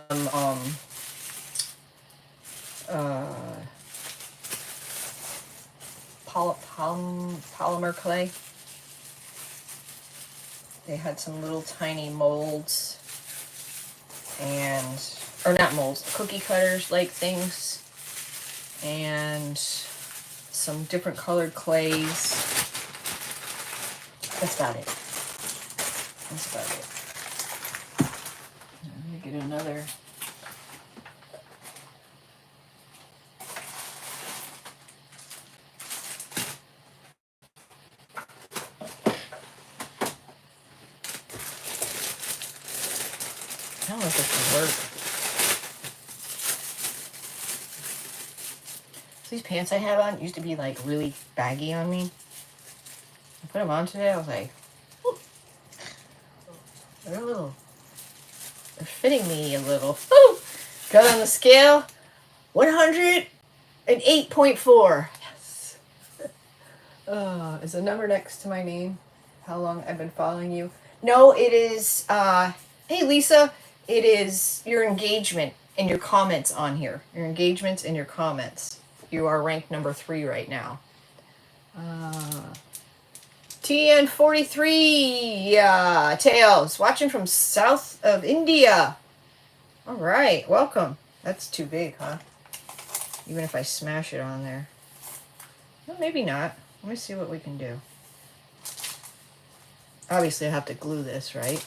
polymer clay. They had some little tiny molds or not molds, cookie cutters like things, and some different colored clays. That's about it. That's about it. I'm gonna get another. I don't know if this will work. So these pants I have on used to be like really baggy on me. I put them on today. I was like, whew. They're fitting me a little. Woo! Got on the scale, 108.4. Yes. Is the number next to my name? How long I've been following you? No, it is. Hey Lisa, it is your engagement and your comments on here. Your engagements and your comments. You are ranked number 3 right now. TN43 Tails, watching from south of India. All right, welcome. That's too big, huh? Even if I smash it on there. Well, maybe not. Let me see what we can do. Obviously, I have to glue this, right?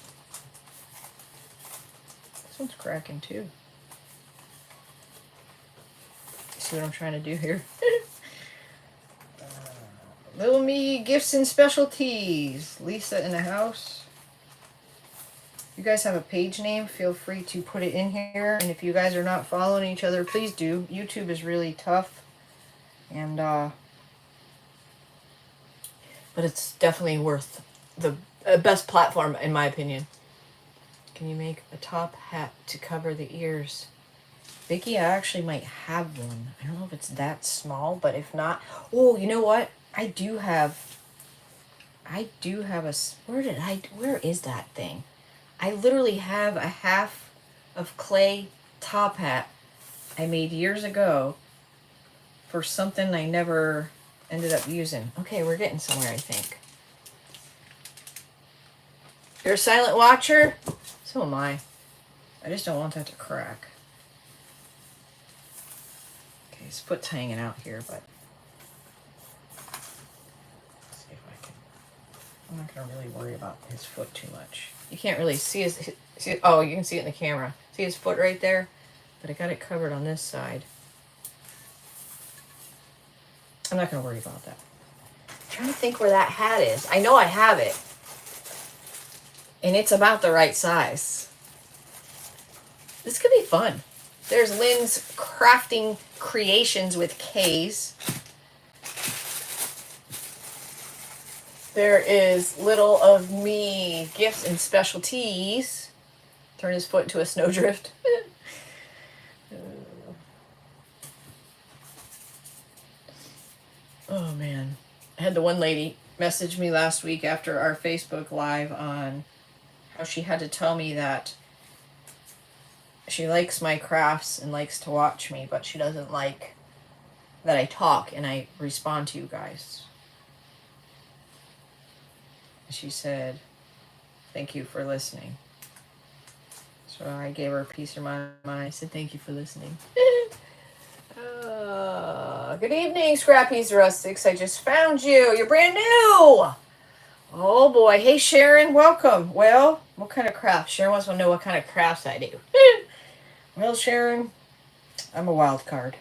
This one's cracking too. See what I'm trying to do here? Little Me Gifts and Specialties. Lisa in the house. If you guys have a page name, feel free to put it in here. And if you guys are not following each other, please do. YouTube is really tough. And, but it's definitely worth the best platform, in my opinion. Can you make a top hat to cover the ears? Vicky, I actually might have one. I don't know if it's that small, but if not... Oh, you know what? I do have a... Where is that thing? I literally have a half of clay top hat I made years ago for something I never ended up using. Okay, we're getting somewhere, I think. You're a silent watcher? So am I. I just don't want that to crack. Okay, his foot's hanging out here, but let's see if I can. I'm not gonna really worry about his foot too much. You can't really see his oh, you can see it in the camera. See his foot right there? But I got it covered on this side. I'm not gonna worry about that. I'm trying to think where that hat is. I know I have it. And it's about the right size. This could be fun. There's Lynn's Crafting Creations with K's. There is Little of Me Gifts and Specialties. Turn his foot into a snowdrift. Oh man. I had the one lady message me last week after our Facebook Live on how she had to tell me that she likes my crafts and likes to watch me, but she doesn't like that I talk and I respond to you guys. She said, thank you for listening. So I gave her a piece of my mind. I said, thank you for listening. Good evening, Scrappy's Rustics. I just found you. You're brand new. Oh boy. Hey, Sharon, welcome. Well, what kind of crafts? Sharon wants to know what kind of crafts I do. Well, Sharon, I'm a wild card.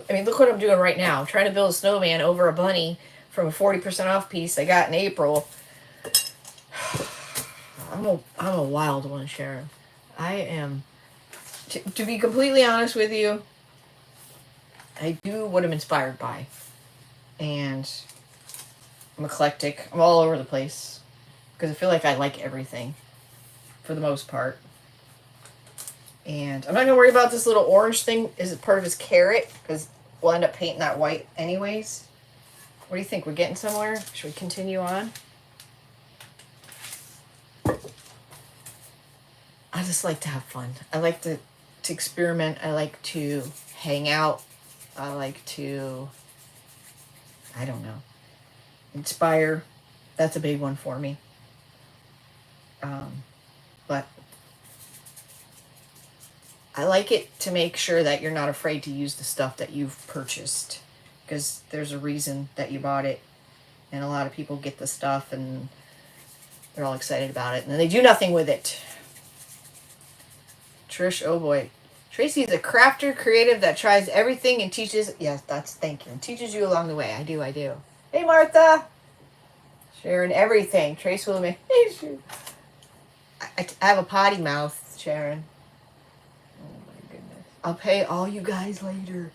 I mean, look what I'm doing right now. I'm trying to build a snowman over a bunny from a 40% off piece I got in April. I'm a wild one, Sharon. I am. To be completely honest with you, I do what I'm inspired by. And I'm eclectic. I'm all over the place. Because I feel like I like everything. For the most part. And I'm not going to worry about this little orange thing. Is it part of his carrot? Because we'll end up painting that white anyways. What do you think? We're getting somewhere? Should we continue on? I just like to have fun. I like to experiment. I like to hang out. I like to, I don't know, inspire. That's a big one for me. But I like it to make sure that you're not afraid to use the stuff that you've purchased. Because there's a reason that you bought it. And a lot of people get the stuff and they're all excited about it. And then they do nothing with it. Trish, oh boy. Tracy's a crafter, creative that tries everything and teaches. Yes, thank you. And teaches you along the way. I do. Hey, Martha. Sharon, everything. Trace will make. I have a potty mouth, Sharon. Oh my goodness. I'll pay all you guys later.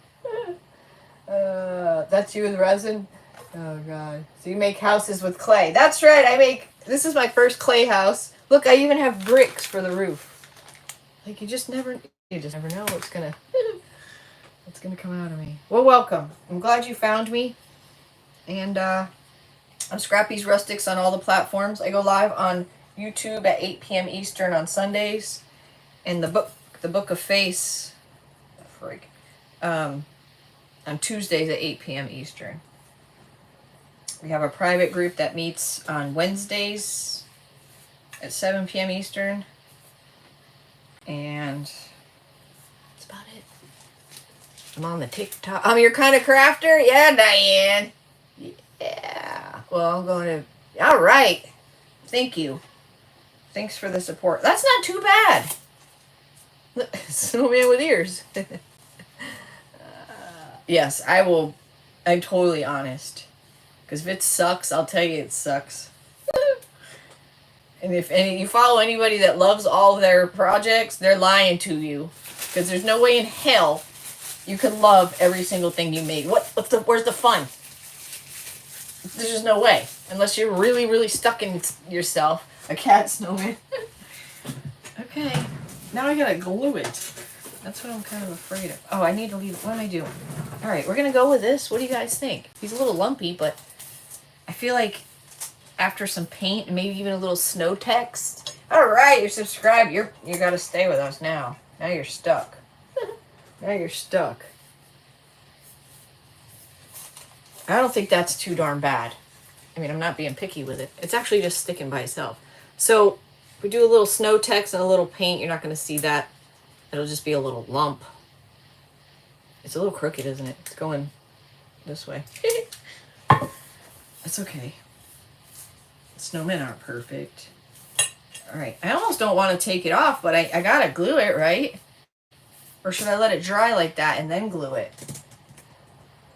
That's you with resin? Oh God. So you make houses with clay. That's right. This is my first clay house. Look, I even have bricks for the roof. Like you just never know what's gonna come out of me. Well, welcome. I'm glad you found me. And I'm Scrappy's Rustics on all the platforms. I go live on YouTube at 8 p.m. Eastern on Sundays. And the Book of Face, on Tuesdays at 8 p.m. Eastern. We have a private group that meets on Wednesdays at 7 p.m. Eastern. And that's about it. I'm on the TikTok. You're kind of crafter? Yeah, Diane. Yeah. Well, I'm going to... All right. Thank you. Thanks for the support. That's not too bad. Snowman with ears. Yes, I will. I'm totally honest. Because if it sucks, I'll tell you it sucks. And if you follow anybody that loves all their projects, they're lying to you. Because there's no way in hell you can love every single thing you made. Where's the fun? There's just no way. Unless you're really, really stuck in yourself. A cat snowman. Okay. Now I gotta glue it. That's what I'm kind of afraid of. Oh, I need to leave it. What am I doing? Alright, we're gonna go with this. What do you guys think? He's a little lumpy, but I feel like after some paint and maybe even a little snow text. Alright, you're subscribed. You gotta stay with us now. Now you're stuck. Now you're stuck. I don't think that's too darn bad. I mean, I'm not being picky with it. It's actually just sticking by itself. So, if we do a little snow text and a little paint, you're not going to see that. It'll just be a little lump. It's a little crooked, isn't it? It's going this way. That's okay. Snowmen aren't perfect. Alright, I almost don't want to take it off, but I gotta glue it, right? Or should I let it dry like that and then glue it?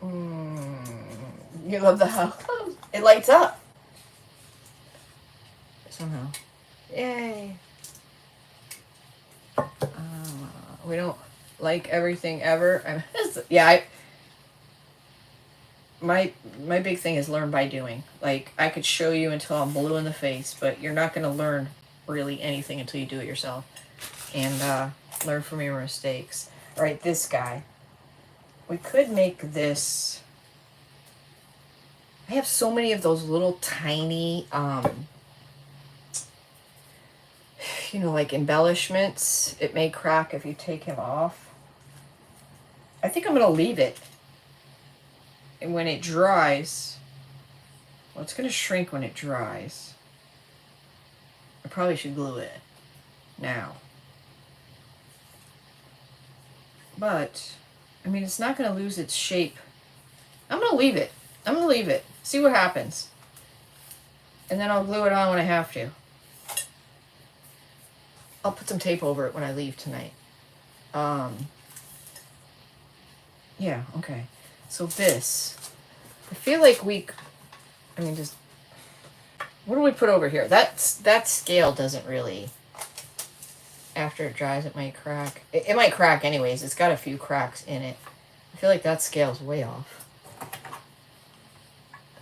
You love the house. It lights up. Somehow. Yay. We don't like everything ever. My big thing is learn by doing. Like, I could show you until I'm blue in the face, but you're not going to learn really anything until you do it yourself. And learn from your mistakes. All right, this guy. We could make this... I have so many of those little tiny, like embellishments. It may crack if you take him off. I think I'm going to leave it. And when it dries, well, it's going to shrink when it dries. I probably should glue it now. But, I mean, it's not going to lose its shape. I'm going to leave it. See what happens. And then I'll glue it on when I have to. I'll put some tape over it when I leave tonight. Yeah, okay. So this, I feel like just, what do we put over here? That scale doesn't really, after it dries, it might crack. It might crack anyways. It's got a few cracks in it. I feel like that scale's way off.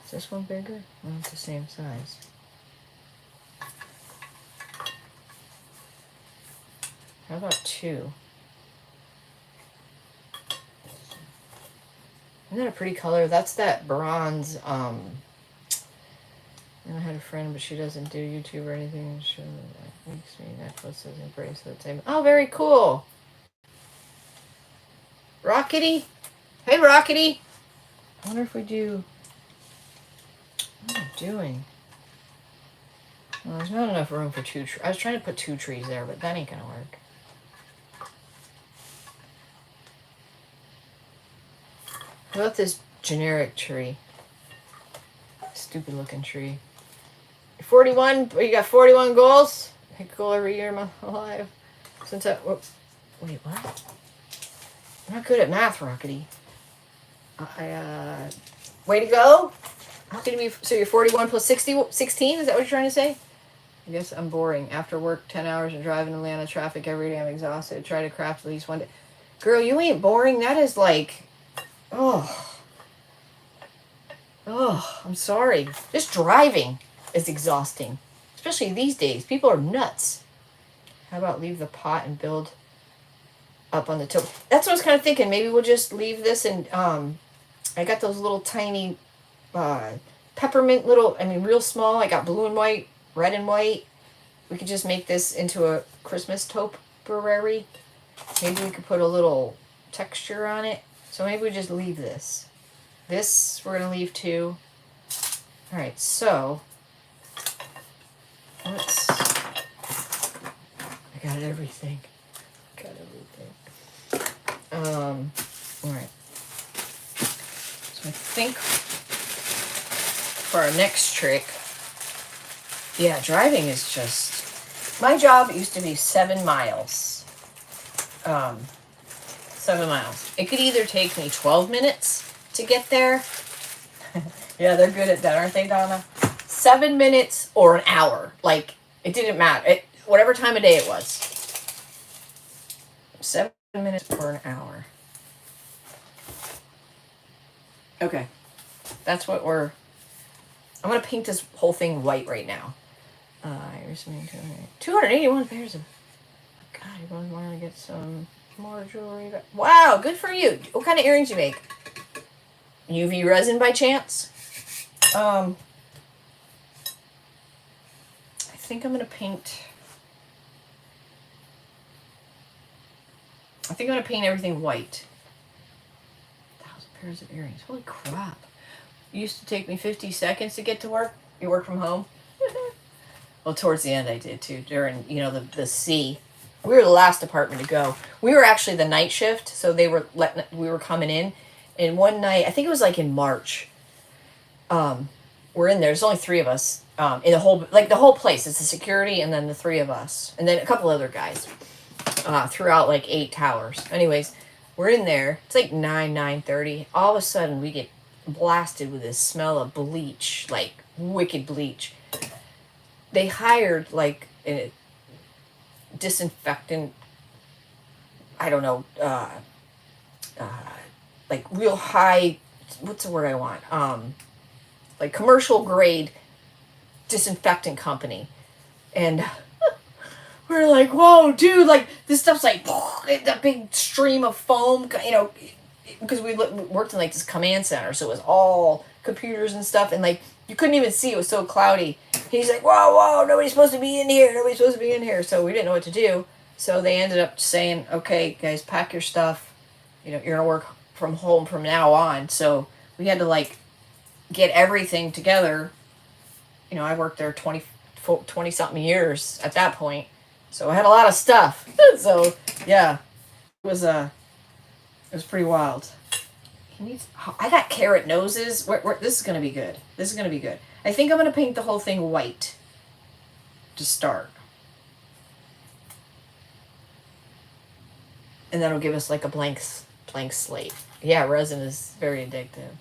Is this one bigger? No, it's the same size. How about 2? Isn't that a pretty color? That's that bronze, and I had a friend, but she doesn't do YouTube or anything. She makes me necklaces and bracelets. Oh, very cool. Rockety. Hey, Rockety. I wonder if we do... What am I doing? Well, there's not enough room for 2 trees. I was trying to put 2 trees there, but that ain't gonna work. How about this generic tree? Stupid looking tree. 41, you got 41 goals? Hit goal every year in my life. Since I, whoops. Wait, what? I'm not good at math, Rockety. Way to go. How can you be, so you're 41 plus 60, 16? Is that what you're trying to say? I guess I'm boring. After work, 10 hours and driving Atlanta traffic every day, I'm exhausted. Try to craft at least one day. Girl, you ain't boring. That is like, oh, I'm sorry. Just driving is exhausting, especially these days. People are nuts. How about leave the pot and build up on the top? That's what I was kind of thinking. Maybe we'll just leave this and I got those little tiny peppermint little, real small. I got blue and white, red and white. We could just make this into a Christmas topiary. Maybe we could put a little texture on it. So maybe we just leave this. This we're going to leave too. All right, so let's... I got everything. All right. So I think for our next trick, yeah, driving is just... My job used to be 7 miles. 7 miles. It could either take me 12 minutes to get there. Yeah, they're good at that, aren't they, Donna? 7 minutes or an hour. Like, it didn't matter. Whatever time of day it was. 7 minutes or an hour. Okay. That's what we're... I'm going to paint this whole thing white right now. Here's 281 pairs of... God, you want to get some more jewelry. Wow, good for you. What kind of earrings you make? UV resin by chance? I think I'm going to paint... I think I'm going to paint everything white. 1,000 pairs of earrings. Holy crap. It used to take me 50 seconds to get to work. You work from home? Well, towards the end I did too. During, the C. We were the last department to go. We were actually the night shift, so we were coming in. And one night, I think it was like in March, we're in there. There's only 3 of us in the whole place. It's the security and then the 3 of us. And then a couple other guys throughout like 8 towers. Anyways, we're in there. It's like 9:30. All of a sudden, we get blasted with this smell of bleach, like wicked bleach. They hired like a disinfectant, I don't know, like real high, what's the word I want? Like commercial grade disinfectant company. And we're like, whoa, dude, like this stuff's like that big stream of foam, because we worked in like this command center, so it was all computers and stuff, and like you couldn't even see, it was so cloudy. He's like, whoa, nobody's supposed to be in here, so we didn't know what to do. So they ended up saying, okay, guys, pack your stuff, you're gonna work from home from now on. So we had to like get everything together. I worked there 20 something years at that point, so I had a lot of stuff. So yeah, it was pretty wild. I got carrot noses. This is gonna be good. I think I'm gonna paint the whole thing white to start. And that'll give us like a blank slate. Yeah, resin is very addictive.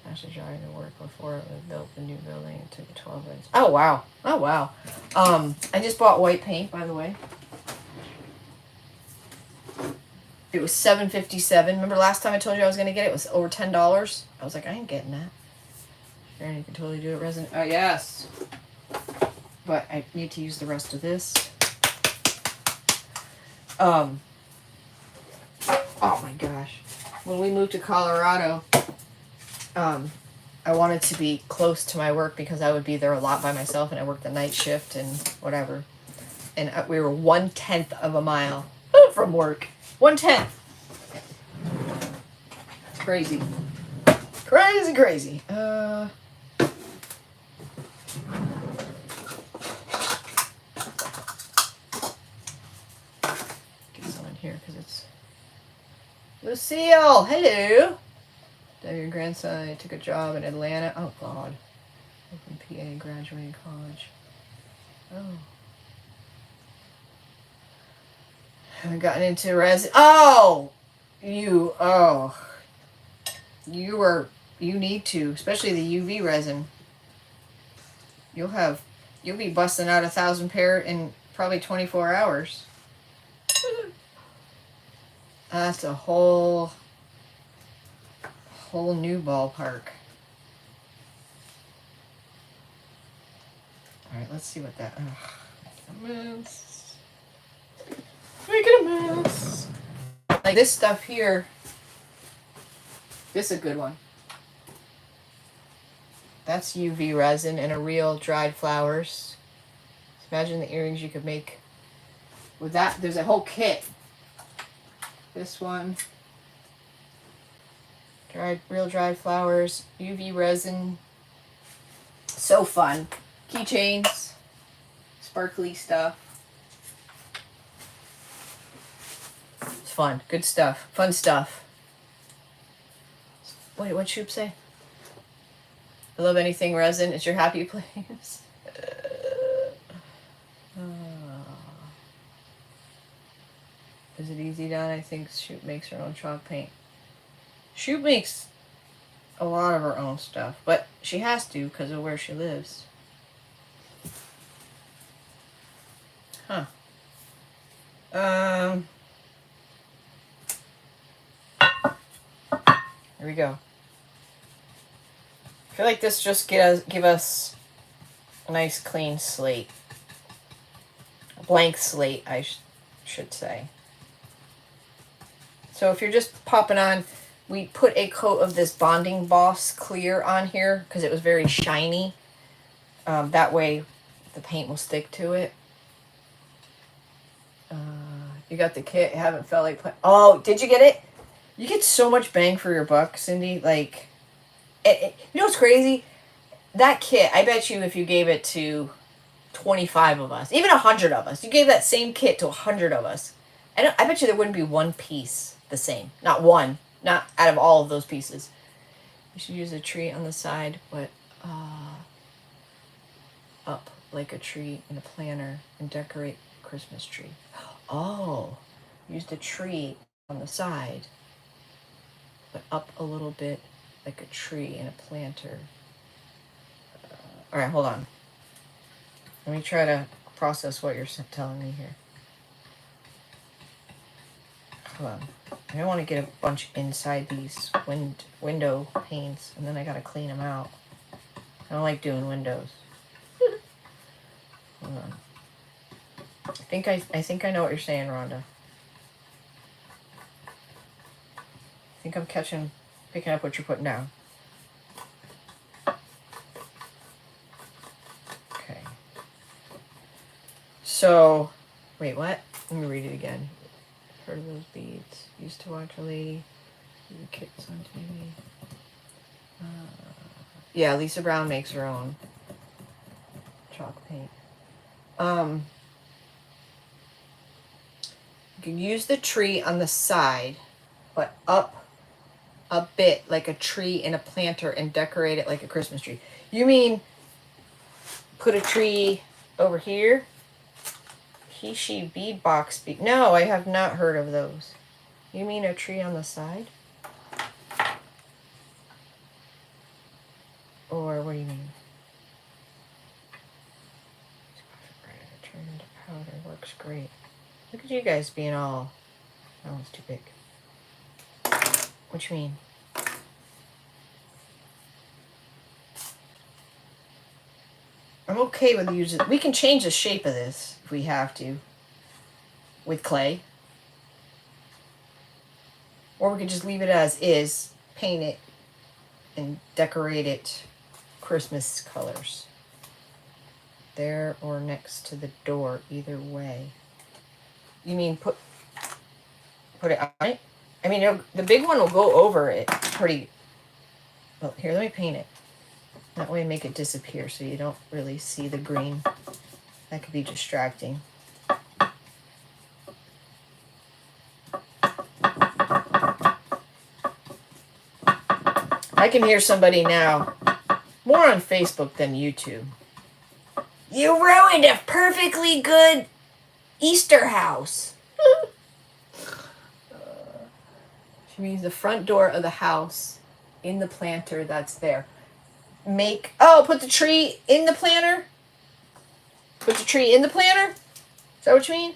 Actually trying to work before it was built the new building. It took 12 days. Oh wow. Oh wow. I just bought white paint, by the way. It was $7.57. Remember last time I told you I was gonna get it? It was over $10. I was like, I ain't getting that. Aaron, you can totally do it resin. Oh yes. But I need to use the rest of this. Oh my gosh. When we moved to Colorado, I wanted to be close to my work because I would be there a lot by myself, and I worked the night shift and whatever. And we were 1/10 of a mile from work. 1/10. Crazy. Crazy, crazy. Get some in here because it's Lucille. Hello. Your grandson took a job in Atlanta. Oh God. From PA, graduating college. Oh. Haven't gotten into resin. Oh, you need to, especially the UV resin. You'll be busting out 1,000 pair in probably 24 hours. That's a whole new ballpark. All right, let's see what that. A mess. Make it a mess. Like this stuff here. This is a good one. That's UV resin and a real dried flowers. Imagine the earrings you could make with that. There's a whole kit. This one. Real dried flowers, UV resin. So fun. Keychains, sparkly stuff. It's fun. Good stuff. Fun stuff. Wait, what'd Shoop say? I love anything resin. It's your happy place. Is it easy done? I think Shoop makes her own chalk paint. Shoop makes a lot of her own stuff, but she has to because of where she lives. Huh. Here we go. I feel like this just give us a nice clean slate. A blank slate, I should say. So if you're just popping on, we put a coat of this Bonding Boss clear on here because it was very shiny. That way the paint will stick to it. You got the kit. I haven't felt like playing. Oh, did you get it? You get so much bang for your buck, Cindy. Like, you know what's crazy? That kit, I bet you if you gave it to 25 of us, even 100 of us, you gave that same kit to 100 of us, I bet you there wouldn't be one piece the same. Not one. Not out of all of those pieces. You should use a tree on the side, but up like a tree in a planter and decorate a Christmas tree. Oh, use the tree on the side, but up a little bit like a tree in a planter. All right, hold on. Let me try to process what you're telling me here. Hold on. I don't want to get a bunch inside these window panes, and then I gotta clean them out. I don't like doing windows. Hold on. I think I know what you're saying, Rhonda. I think I'm picking up what you're putting down. Okay. So, wait, what? Let me read it again. Heard of those beads. Used to watch a lady do the kits on TV. Yeah, Lisa Brown makes her own chalk paint. You can use the tree on the side, but up a bit like a tree in a planter and decorate it like a Christmas tree. You mean put a tree over here? He, she, bead box bead. No, I have not heard of those. You mean a tree on the side? Or what do you mean? Turn into powder. Works great. Look at you guys being all... That one's too big. What you mean? I'm okay with using... We can change the shape of this if we have to. With clay. Or we could just leave it as is, paint it, and decorate it Christmas colors. There or next to the door, either way. You mean put it on it? I mean, the big one will go over it pretty... Well, here, let me paint it. That way make it disappear so you don't really see the green. That could be distracting. I can hear somebody now, more on Facebook than YouTube. You ruined a perfectly good Easter house. She means the front door of the house in the planter that's there. Put the tree in the planter? Put the tree in the planter? Is that what you mean?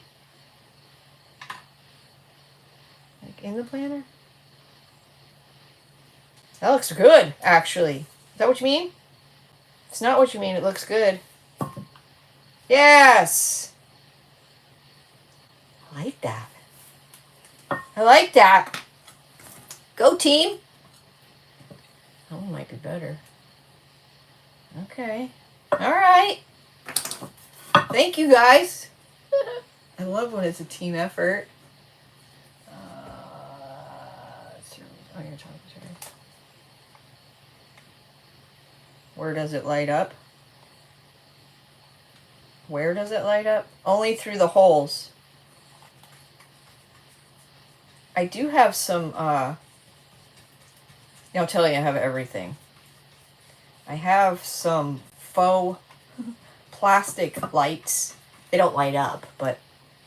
Like in the planter? That looks good, actually. Is that what you mean? It's not what you mean. It looks good. Yes! I like that. I like that. Go, team. That one might be better. Okay. All right. Thank you, guys. I love when it's a team effort. You're talking to her. Where does it light up? Where does it light up? Only through the holes. I do have some, I'll tell you, I have everything. I have some faux plastic lights. They don't light up, but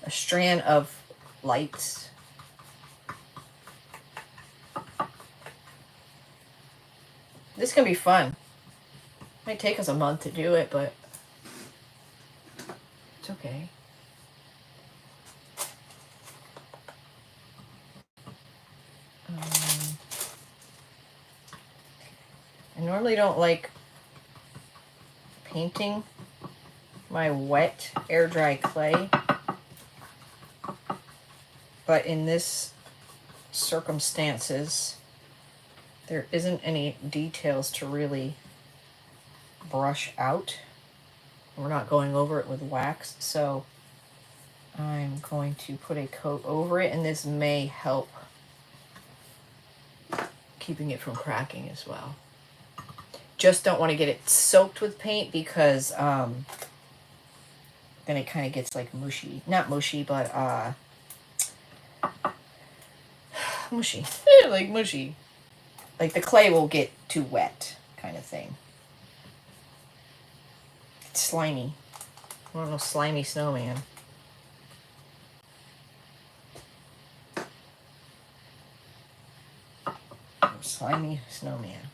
a strand of lights. This can be fun. Might take us a month to do it, but it's okay. I normally don't like painting my wet air dry clay, but in this circumstances there isn't any details to really brush out. We're not going over it with wax, so I'm going to put a coat over it, and this may help keeping it from cracking as well. Just don't want to get it soaked with paint because then it kind of gets like mushy. Not mushy, but mushy. Like mushy. Like the clay will get too wet kind of thing. It's slimy. I want no slimy snowman. Slimy snowman.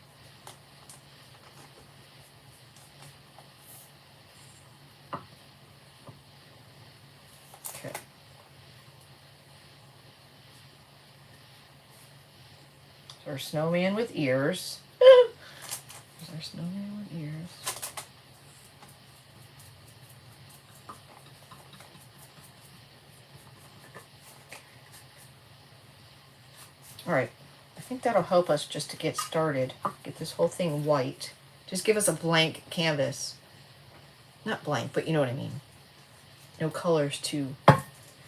Okay. So our snowman with ears. There's our snowman with ears. All right. I think that'll help us just to get started. Get this whole thing white. Just give us a blank canvas. Not blank, but you know what I mean. No colors to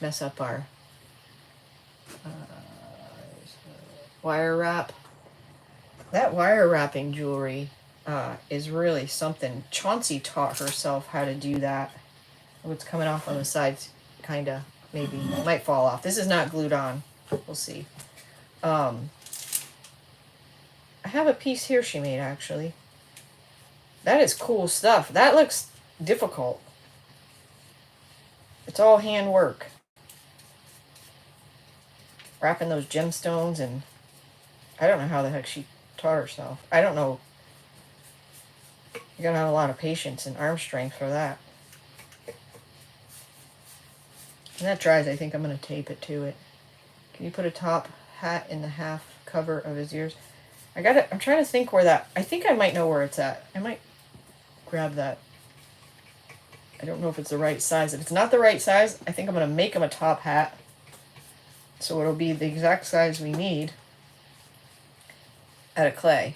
mess up our wire wrap. That wire wrapping jewelry is really something. Chauncey taught herself how to do that. What's coming off on the sides, kind of, maybe. Might fall off. This is not glued on. We'll see. I have a piece here she made, actually. That is cool stuff. That looks difficult. It's all handwork. wrapping those gemstones, and I don't know how the heck she taught herself. I don't know. You gotta have a lot of patience and arm strength for that. When that dries, I think I'm gonna tape it to it. Can you put a top hat in the half cover of his ears? I'm trying to think where that, I think I might know where it's at. I might grab that. I don't know if it's the right size. If it's not the right size, I think I'm going to make him a top hat. So it'll be the exact size we need out of clay.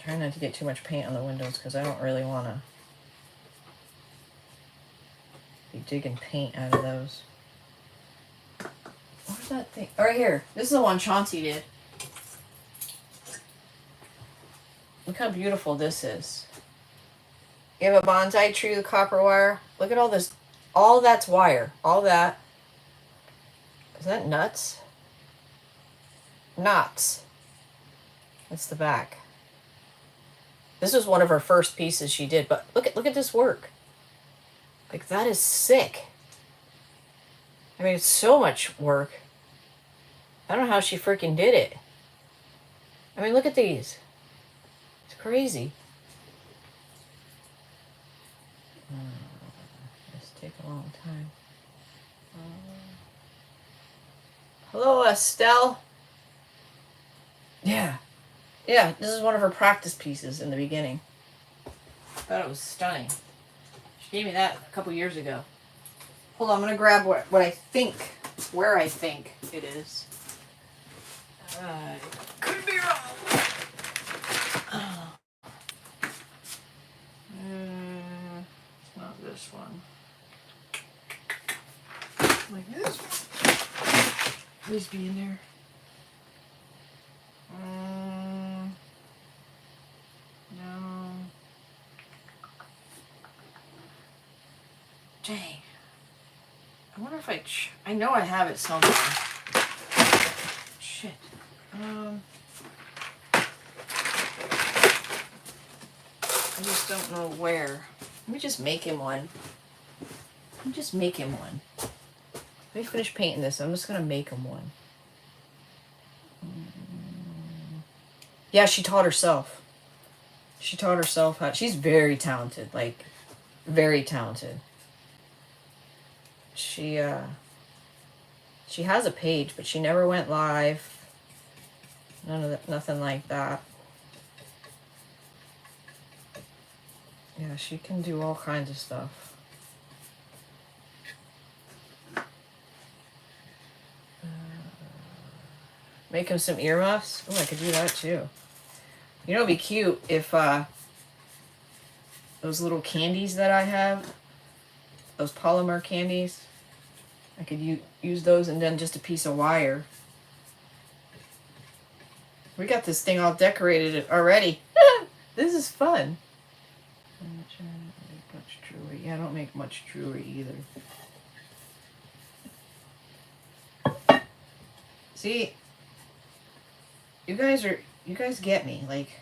Trying not to get too much paint on the windows because I don't really want to be digging paint out of those. What was that thing? Oh, right here. This is the one Chauncey did. Look how beautiful this is. You have a bonsai tree with copper wire. Look at all this. All that's wire. All that. Isn't that nuts? Knots. That's the back. This was one of her first pieces she did, but look at this work. Like, that is sick. I mean, it's so much work. I don't know how she freaking did it. I mean, look at these. It's crazy. This take a long time. Hello, Estelle. Yeah. Yeah, this is one of her practice pieces in the beginning. I thought it was stunning. She gave me that a couple years ago. Hold on, I'm going to grab what I think, where I think it is. Could be wrong. It's not this one. Like this one. Please be in there. No. Dang. I wonder if I know I have it somewhere. Shit. I just don't know where. Let me just make him one. Let me finish painting this. I'm just going to make him one. Yeah, she taught herself. How. She's very talented. Like, very talented. She has a page, but she never went live. Nothing like that. Yeah, she can do all kinds of stuff. Make him some earmuffs. Oh, I could do that too. You know, it'd be cute if those little candies that I have, those polymer candies, I could use those and then just a piece of wire. We got this thing all decorated already. This is fun. I'm not trying to make much jewelry. Yeah, I don't make much jewelry either. See, you guys get me. Like,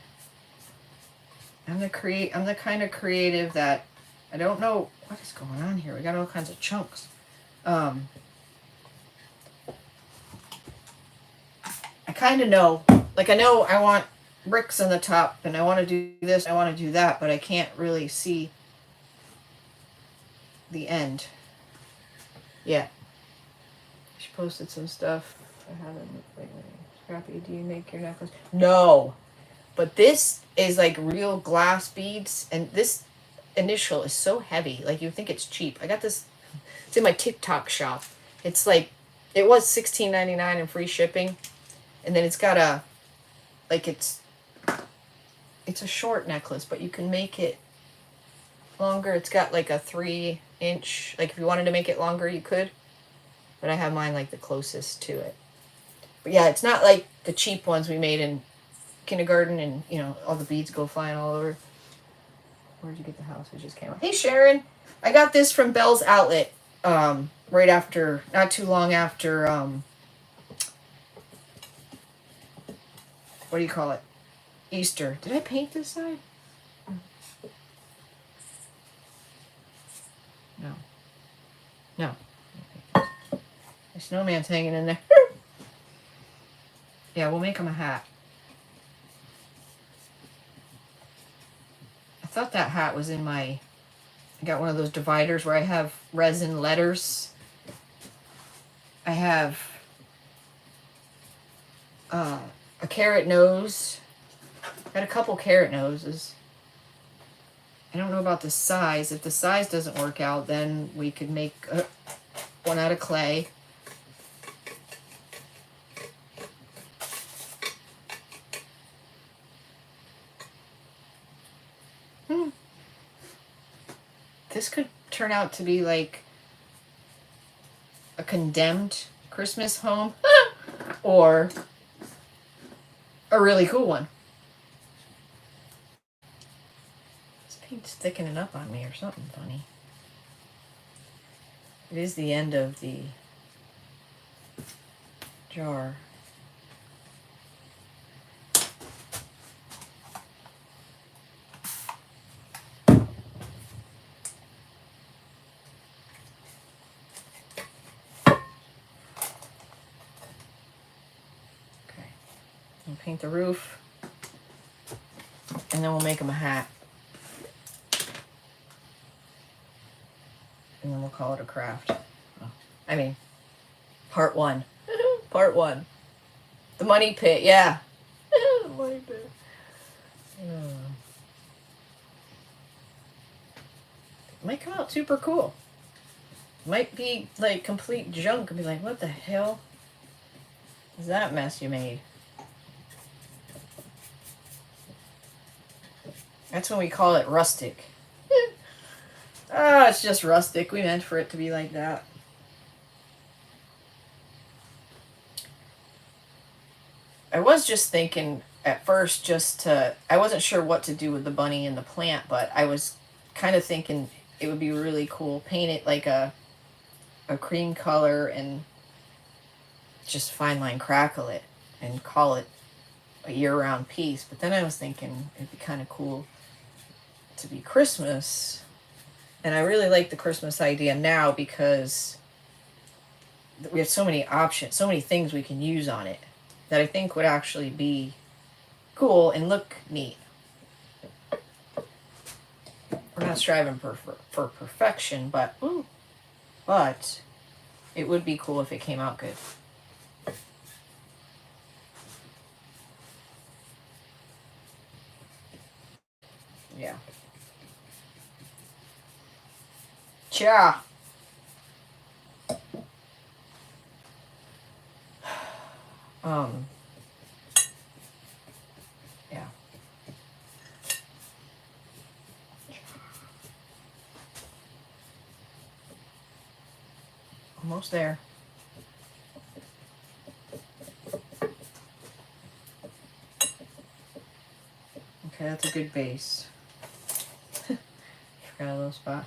I'm the kind of creative that I don't know what is going on here. We got all kinds of chunks. I kind of know. Like, I know I want bricks on the top, and I want to do this, I want to do that, but I can't really see the end yet. She posted some stuff. I haven't. Wait. Scrappy, do you make your necklace? No. But this is like real glass beads, and this initial is so heavy. Like, you think it's cheap. I got this. It's in my TikTok shop. It's like, it was $16.99 and free shipping, and then it's got a, like, it's a short necklace, but you can make it longer. It's got like a 3-inch. Like, if you wanted to make it longer, you could. But I have mine like the closest to it. But yeah, it's not like the cheap ones we made in kindergarten, and, you know, all the beads go flying all over. Where'd you get the house? It just came out. Hey, Sharon. I got this from Bell's Outlet right after, not too long after, what do you call it? Easter. Did I paint this side? No. No. The snowman's hanging in there. Yeah, we'll make him a hat. I thought that hat was in my... I got one of those dividers where I have resin letters. I have a carrot nose. Got a couple carrot noses. I don't know about the size. If the size doesn't work out, then we could make one out of clay. This could turn out to be like a condemned Christmas home or a really cool one. This paint's thickening up on me or something funny. It is the end of the jar. And paint the roof, and then we'll make them a hat, and then we'll call it a craft. I mean, part one. Part one. The money pit, yeah. The money pit. It might come out super cool. Might be like complete junk and be like, what the hell is that mess you made? That's when we call it rustic. It's just rustic. We meant for it to be like that. I was just thinking at first I wasn't sure what to do with the bunny and the plant, but I was kind of thinking it would be really cool. Paint it like a cream color and just fine line crackle it and call it a year-round piece. But then I was thinking it'd be kind of cool to be Christmas, and I really like the Christmas idea now because we have so many options, so many things we can use on it that I think would actually be cool and look neat. We're not striving for perfection, but it would be cool if it came out good. Yeah. Cha. Yeah. Almost there. Okay, that's a good base. Forgot a little spot.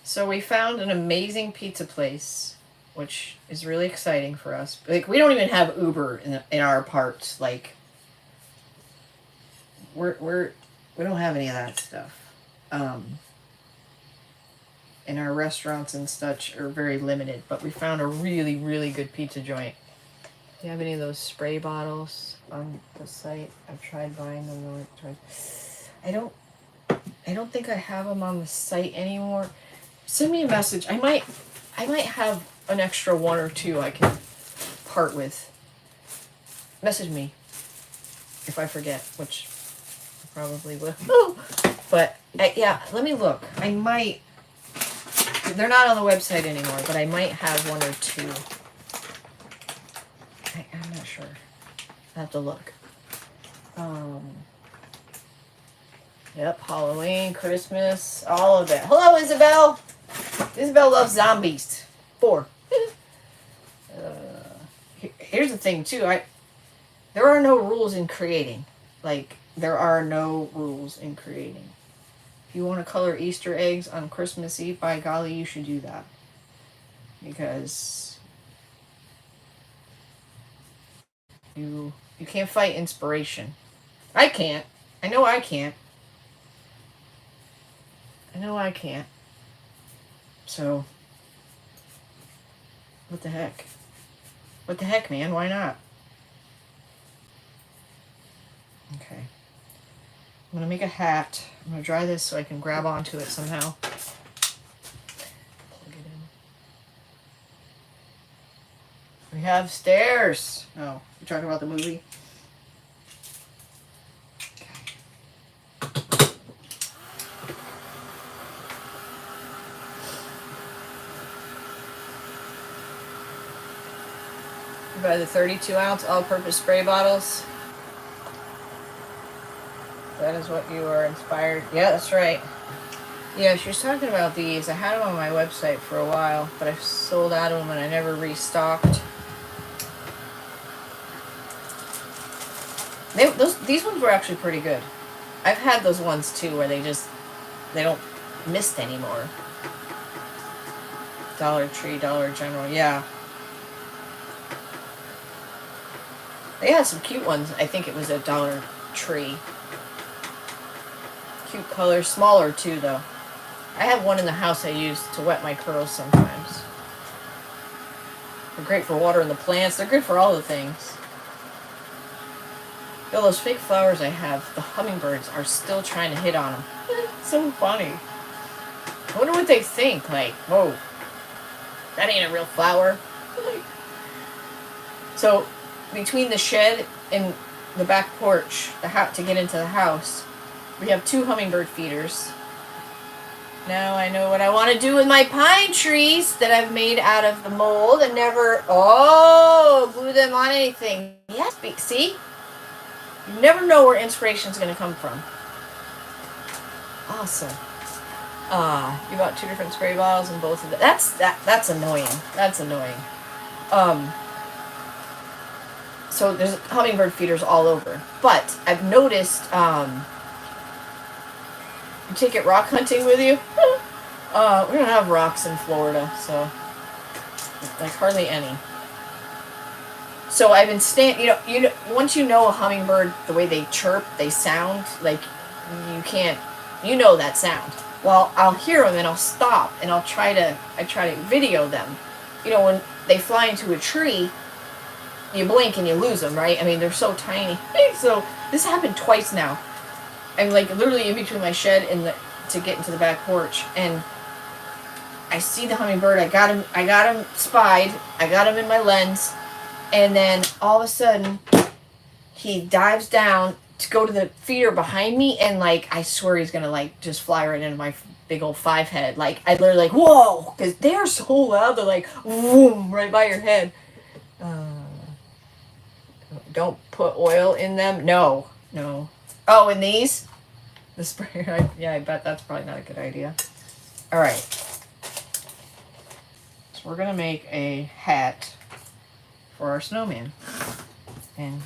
So we found an amazing pizza place, which is really exciting for us. Like, we don't even have Uber in our parts. Like, we don't have any of that stuff. And our restaurants and such are very limited. But we found a really, really good pizza joint. Do you have any of those spray bottles on the site? I've tried buying them. I don't think I have them on the site anymore. Send me a message. I might have an extra one or two I can part with. Message me if I forget, which I probably will. But yeah, let me look. I might. They're not on the website anymore, but I might have one or two. I'm not sure. I have to look. Yep, Halloween, Christmas, all of it. Hello, Isabel. Isabel loves zombies. 4. Here's the thing, too. There are no rules in creating. Like, there are no rules in creating. If you want to color Easter eggs on Christmas Eve, by golly, you should do that. Because you can't fight inspiration. I can't. I know I can't. I know I can't. So, what the heck? What the heck, man? Why not? Okay. I'm going to make a hat. I'm going to dry this so I can grab onto it somehow. Plug it in. We have stairs. Oh, you're talking about the movie? By the 32-ounce all-purpose spray bottles. That is what you are inspired. Yeah, that's right. Yeah, she was talking about these. I had them on my website for a while, but I sold out of them and I never restocked. These ones were actually pretty good. I've had those ones too where they don't mist anymore. Dollar Tree, Dollar General, yeah. They had some cute ones. I think it was a Dollar Tree. Cute colors, smaller too though. I have one in the house I use to wet my curls sometimes. They're great for watering the plants. They're good for all the things. Yo, those fake flowers I have, the hummingbirds are still trying to hit on them. So funny. I wonder what they think. Like, whoa, that ain't a real flower. So, between the shed and the back porch, to get into the house, we have 2 hummingbird feeders. Now I know what I want to do with my pine trees that I've made out of the mold and never, glue them on anything. Yes, see? You never know where inspiration's going to come from. Awesome. You bought 2 different spray bottles and both of them. That's annoying. That's annoying. So there's hummingbird feeders all over. But I've noticed, you take it rock hunting with you? We don't have rocks in Florida, so like hardly any. So I've been once you know a hummingbird, the way they chirp, they sound like you know that sound. Well, I'll hear them and I'll stop and I try to video them. When they fly into a tree, you blink and you lose them, right? I mean, they're so tiny. So this happened twice now. I'm like literally in between my shed and to get into the back porch, and I see the hummingbird. I got him spied. I got him in my lens, and then all of a sudden he dives down to go to the feeder behind me, and like I swear he's gonna just fly right into my big old 5 head. Like I literally whoa, because they're so loud. They're like boom right by your head. Don't put oil in them. No. Oh, and these? The sprayer. I bet that's probably not a good idea. All right. So we're going to make a hat for our snowman. And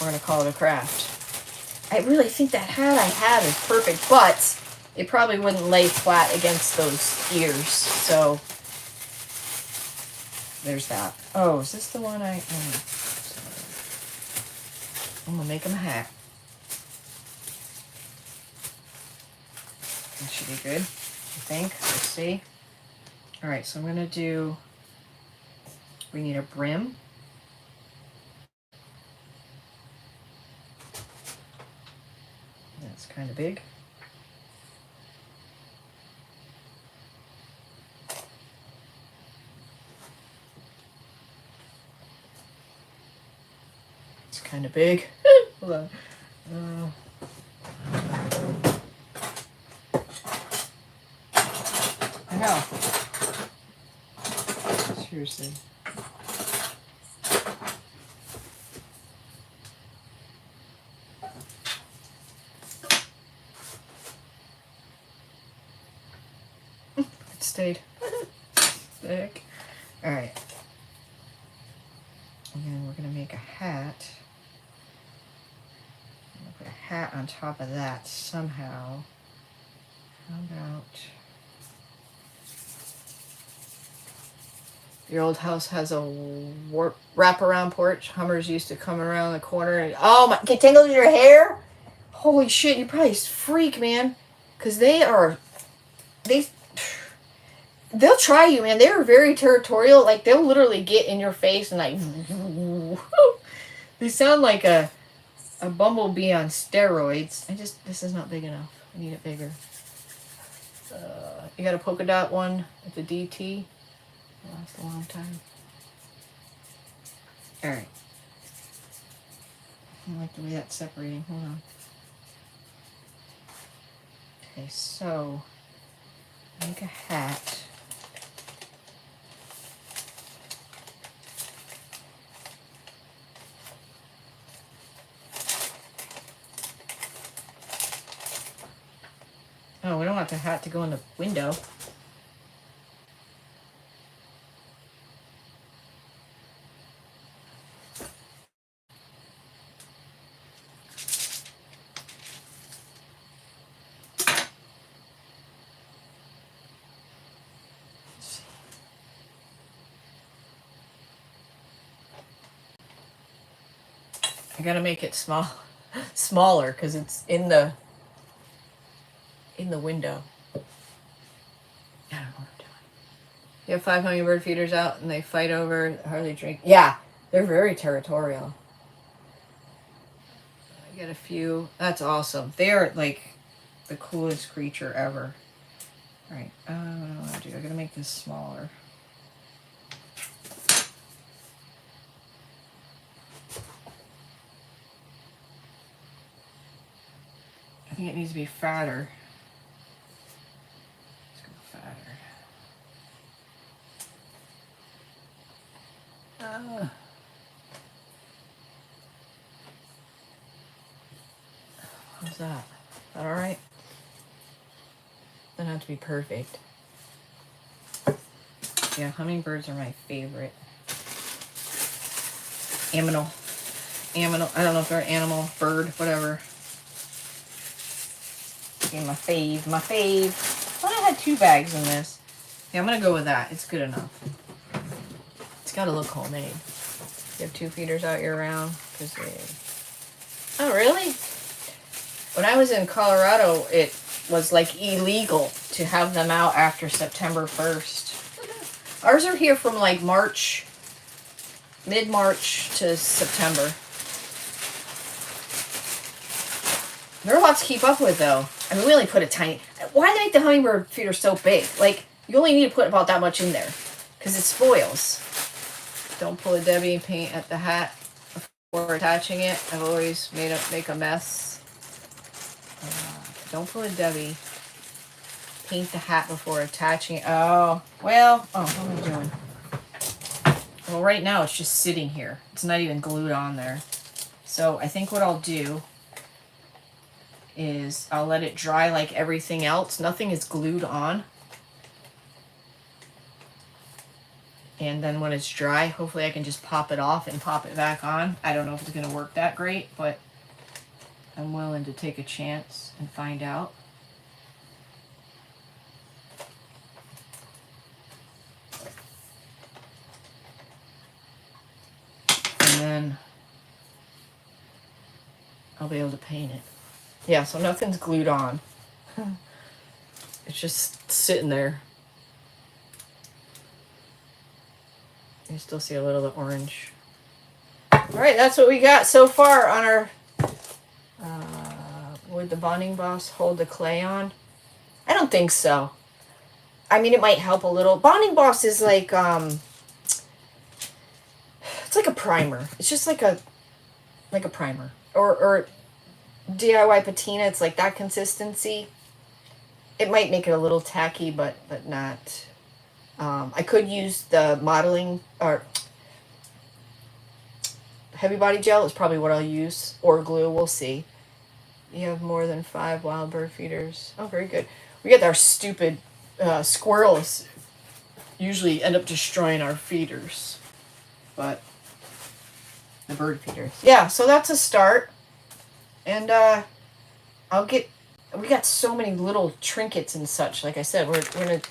we're going to call it a craft. I really think that hat I have is perfect, but it probably wouldn't lay flat against those ears. So there's that. Oh, is this the one I'm going to make him a hat. That should be good, I think. Let's see. All right, so I'm going to do, we need a brim. That's kind of big. It's kind of big. Hold on. I know. Seriously. It stayed. Thick. Alright. And then we're going to make a hat. I'm going to put a hat on top of that somehow. How about... Your old house has a wraparound porch. Hummers used to come around the corner and, oh my, get tangled in your hair? Holy shit, you probably freak, man. Because they'll try you, man. They're very territorial. Like, they'll literally get in your face and like, they sound like a bumblebee on steroids. This is not big enough. I need it bigger. You got a polka dot one at the DT. It lasts a long time. Alright. I don't like the way that's separating. Hold on. Okay, so make a hat. Oh, we don't want the hat to go in the window. I gotta make it smaller because it's in the window. I don't know what I'm doing. You have 5 hummingbird feeders out and they fight over, hardly drink. Yeah, they're very territorial. I get a few. That's awesome. They are like the coolest creature ever. All right, what do I want to do? I gotta make this smaller. I think it needs to be fatter. Let's go fatter. How's that? Is that alright? Doesn't have to be perfect. Yeah, hummingbirds are my favorite. Aminal. I don't know if they're an animal, bird, whatever. Okay, my fave. I thought I had 2 bags in this. Yeah, I'm gonna go with that. It's good enough. It's gotta look homemade. You have 2 feeders out year round? Oh, really? When I was in Colorado, it was like illegal to have them out after September 1st. Ours are here from like mid-March to September. They're a lot to keep up with, though. I mean, we only put a tiny... Why do they make the hummingbird feeder so big? Like, you only need to put about that much in there. Because it spoils. Don't pull a Debbie, paint at the hat before attaching it. I've always make a mess. Don't pull a Debbie. Paint the hat before attaching it. Oh, well... Oh, what am I doing? Well, right now it's just sitting here. It's not even glued on there. So, I think what I'll do is I'll let it dry like everything else. Nothing is glued on. And then when it's dry, hopefully I can just pop it off and pop it back on. I don't know if it's going to work that great, but I'm willing to take a chance and find out. And then I'll be able to paint it. Yeah, so nothing's glued on. It's just sitting there. You still see a little of the orange. Alright, that's what we got so far on our... would the Bonding Boss hold the clay on? I don't think so. I mean, it might help a little. Bonding Boss is like... it's like a primer. It's just like a primer. Or DIY patina, it's like that consistency. It might make it a little tacky, but not. I could use the modeling or heavy body gel is probably what I'll use, or glue. We'll see. You have more than 5 wild bird feeders. Oh, very good. We get our stupid squirrels. Usually end up destroying our feeders, but the bird feeders. Yeah, so that's a start. And we got so many little trinkets and such. Like I said, we're going to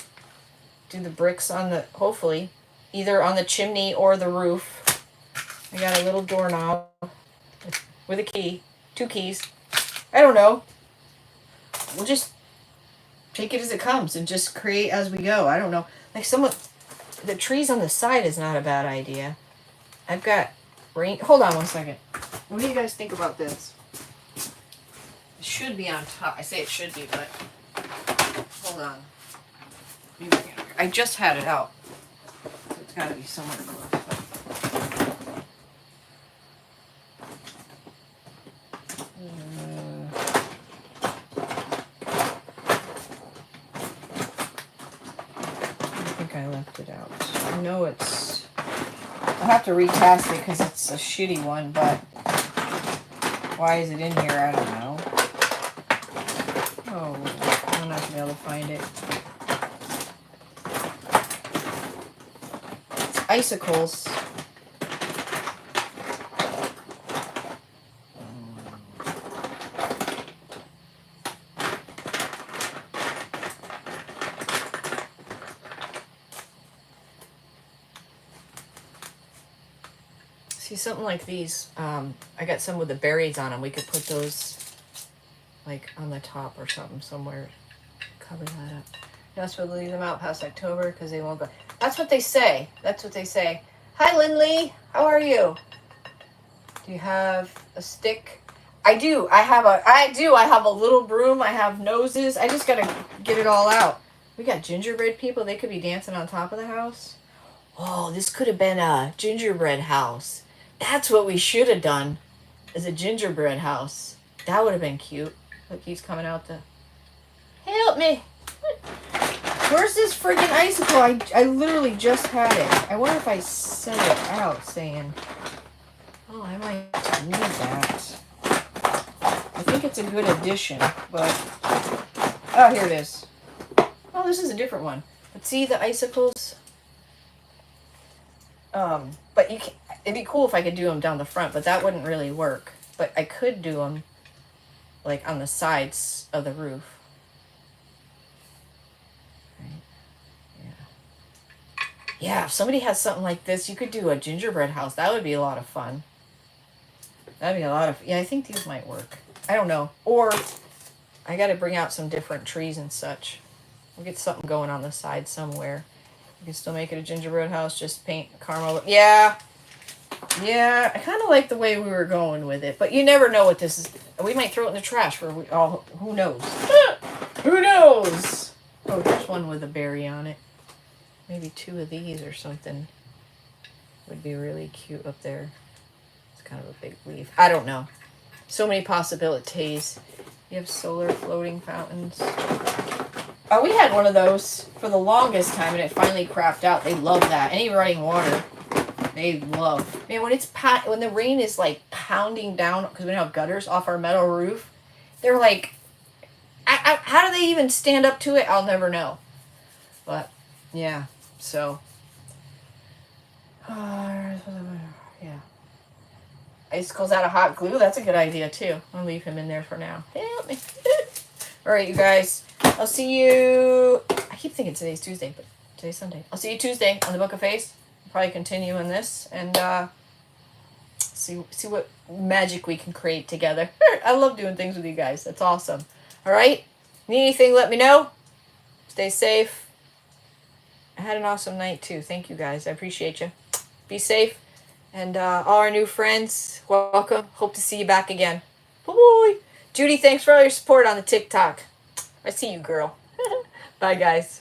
do the bricks on the, hopefully, either on the chimney or the roof. I got a little doorknob with a key, 2 keys. I don't know. We'll just take it as it comes and just create as we go. I don't know. Like the trees on the side is not a bad idea. I've got rain. Hold on one second. What do you guys think about this? It should be on top. I say it should be, but hold on. I just had it out. So it's got to be somewhere close. I left it out. I know it's... I'll have to recast it because it's a shitty one, but why is it in here? I don't know. Oh, I'm not going to be able to find it. It's icicles. See, something like these, I got some with the berries on them. We could put those, like, on the top or something somewhere. Cover that up. You're not supposed to leave them out past October because they won't go. That's what they say. That's what they say. Hi, Lindley. How are you? Do you have a stick? I do. I have a little broom. I have noses. I just got to get it all out. We got gingerbread people. They could be dancing on top of the house. Oh, this could have been a gingerbread house. That's what we should have done, is a gingerbread house. That would have been cute. Look, he's coming out to help me. Where's this friggin' icicle? I literally just had it. I wonder if I sent it out saying, oh, I might need that. I think it's a good addition, but... Oh, here it is. Oh, this is a different one. But see the icicles? But you can, it'd be cool if I could do them down the front, but that wouldn't really work. But I could do them, like, on the sides of the roof. Right? Yeah. Yeah, if somebody has something like this, you could do a gingerbread house. That would be a lot of fun. That'd be a lot of... Yeah, I think these might work. I don't know. Or I got to bring out some different trees and such. We'll get something going on the side somewhere. You can still make it a gingerbread house, just paint caramel. Yeah. Yeah, I kind of like the way we were going with it. But you never know what this is. We might throw it in the trash for who knows? Who knows? Oh, there's one with a berry on it. Maybe 2 of these or something would be really cute up there. It's kind of a big leaf. I don't know. So many possibilities. You have solar floating fountains. Oh, we had one of those for the longest time, and it finally crapped out. They love that. Any running water, they love. Man, when the rain is like pounding down, because we don't have gutters off our metal roof, they're like, how do they even stand up to it? I'll never know. But yeah, so yeah, icicles out of hot glue. That's a good idea too. I'll leave him in there for now. Help me. All right, you guys. I'll see you... I keep thinking today's Tuesday, but today's Sunday. I'll see you Tuesday on the Book of Face. I'll probably continue in this and see what magic we can create together. I love doing things with you guys. That's awesome. All right? Need anything, let me know. Stay safe. I had an awesome night, too. Thank you, guys. I appreciate you. Be safe. And all our new friends, welcome. Hope to see you back again. Bye-bye. Judy, thanks for all your support on the TikTok. I see you, girl. Bye, guys.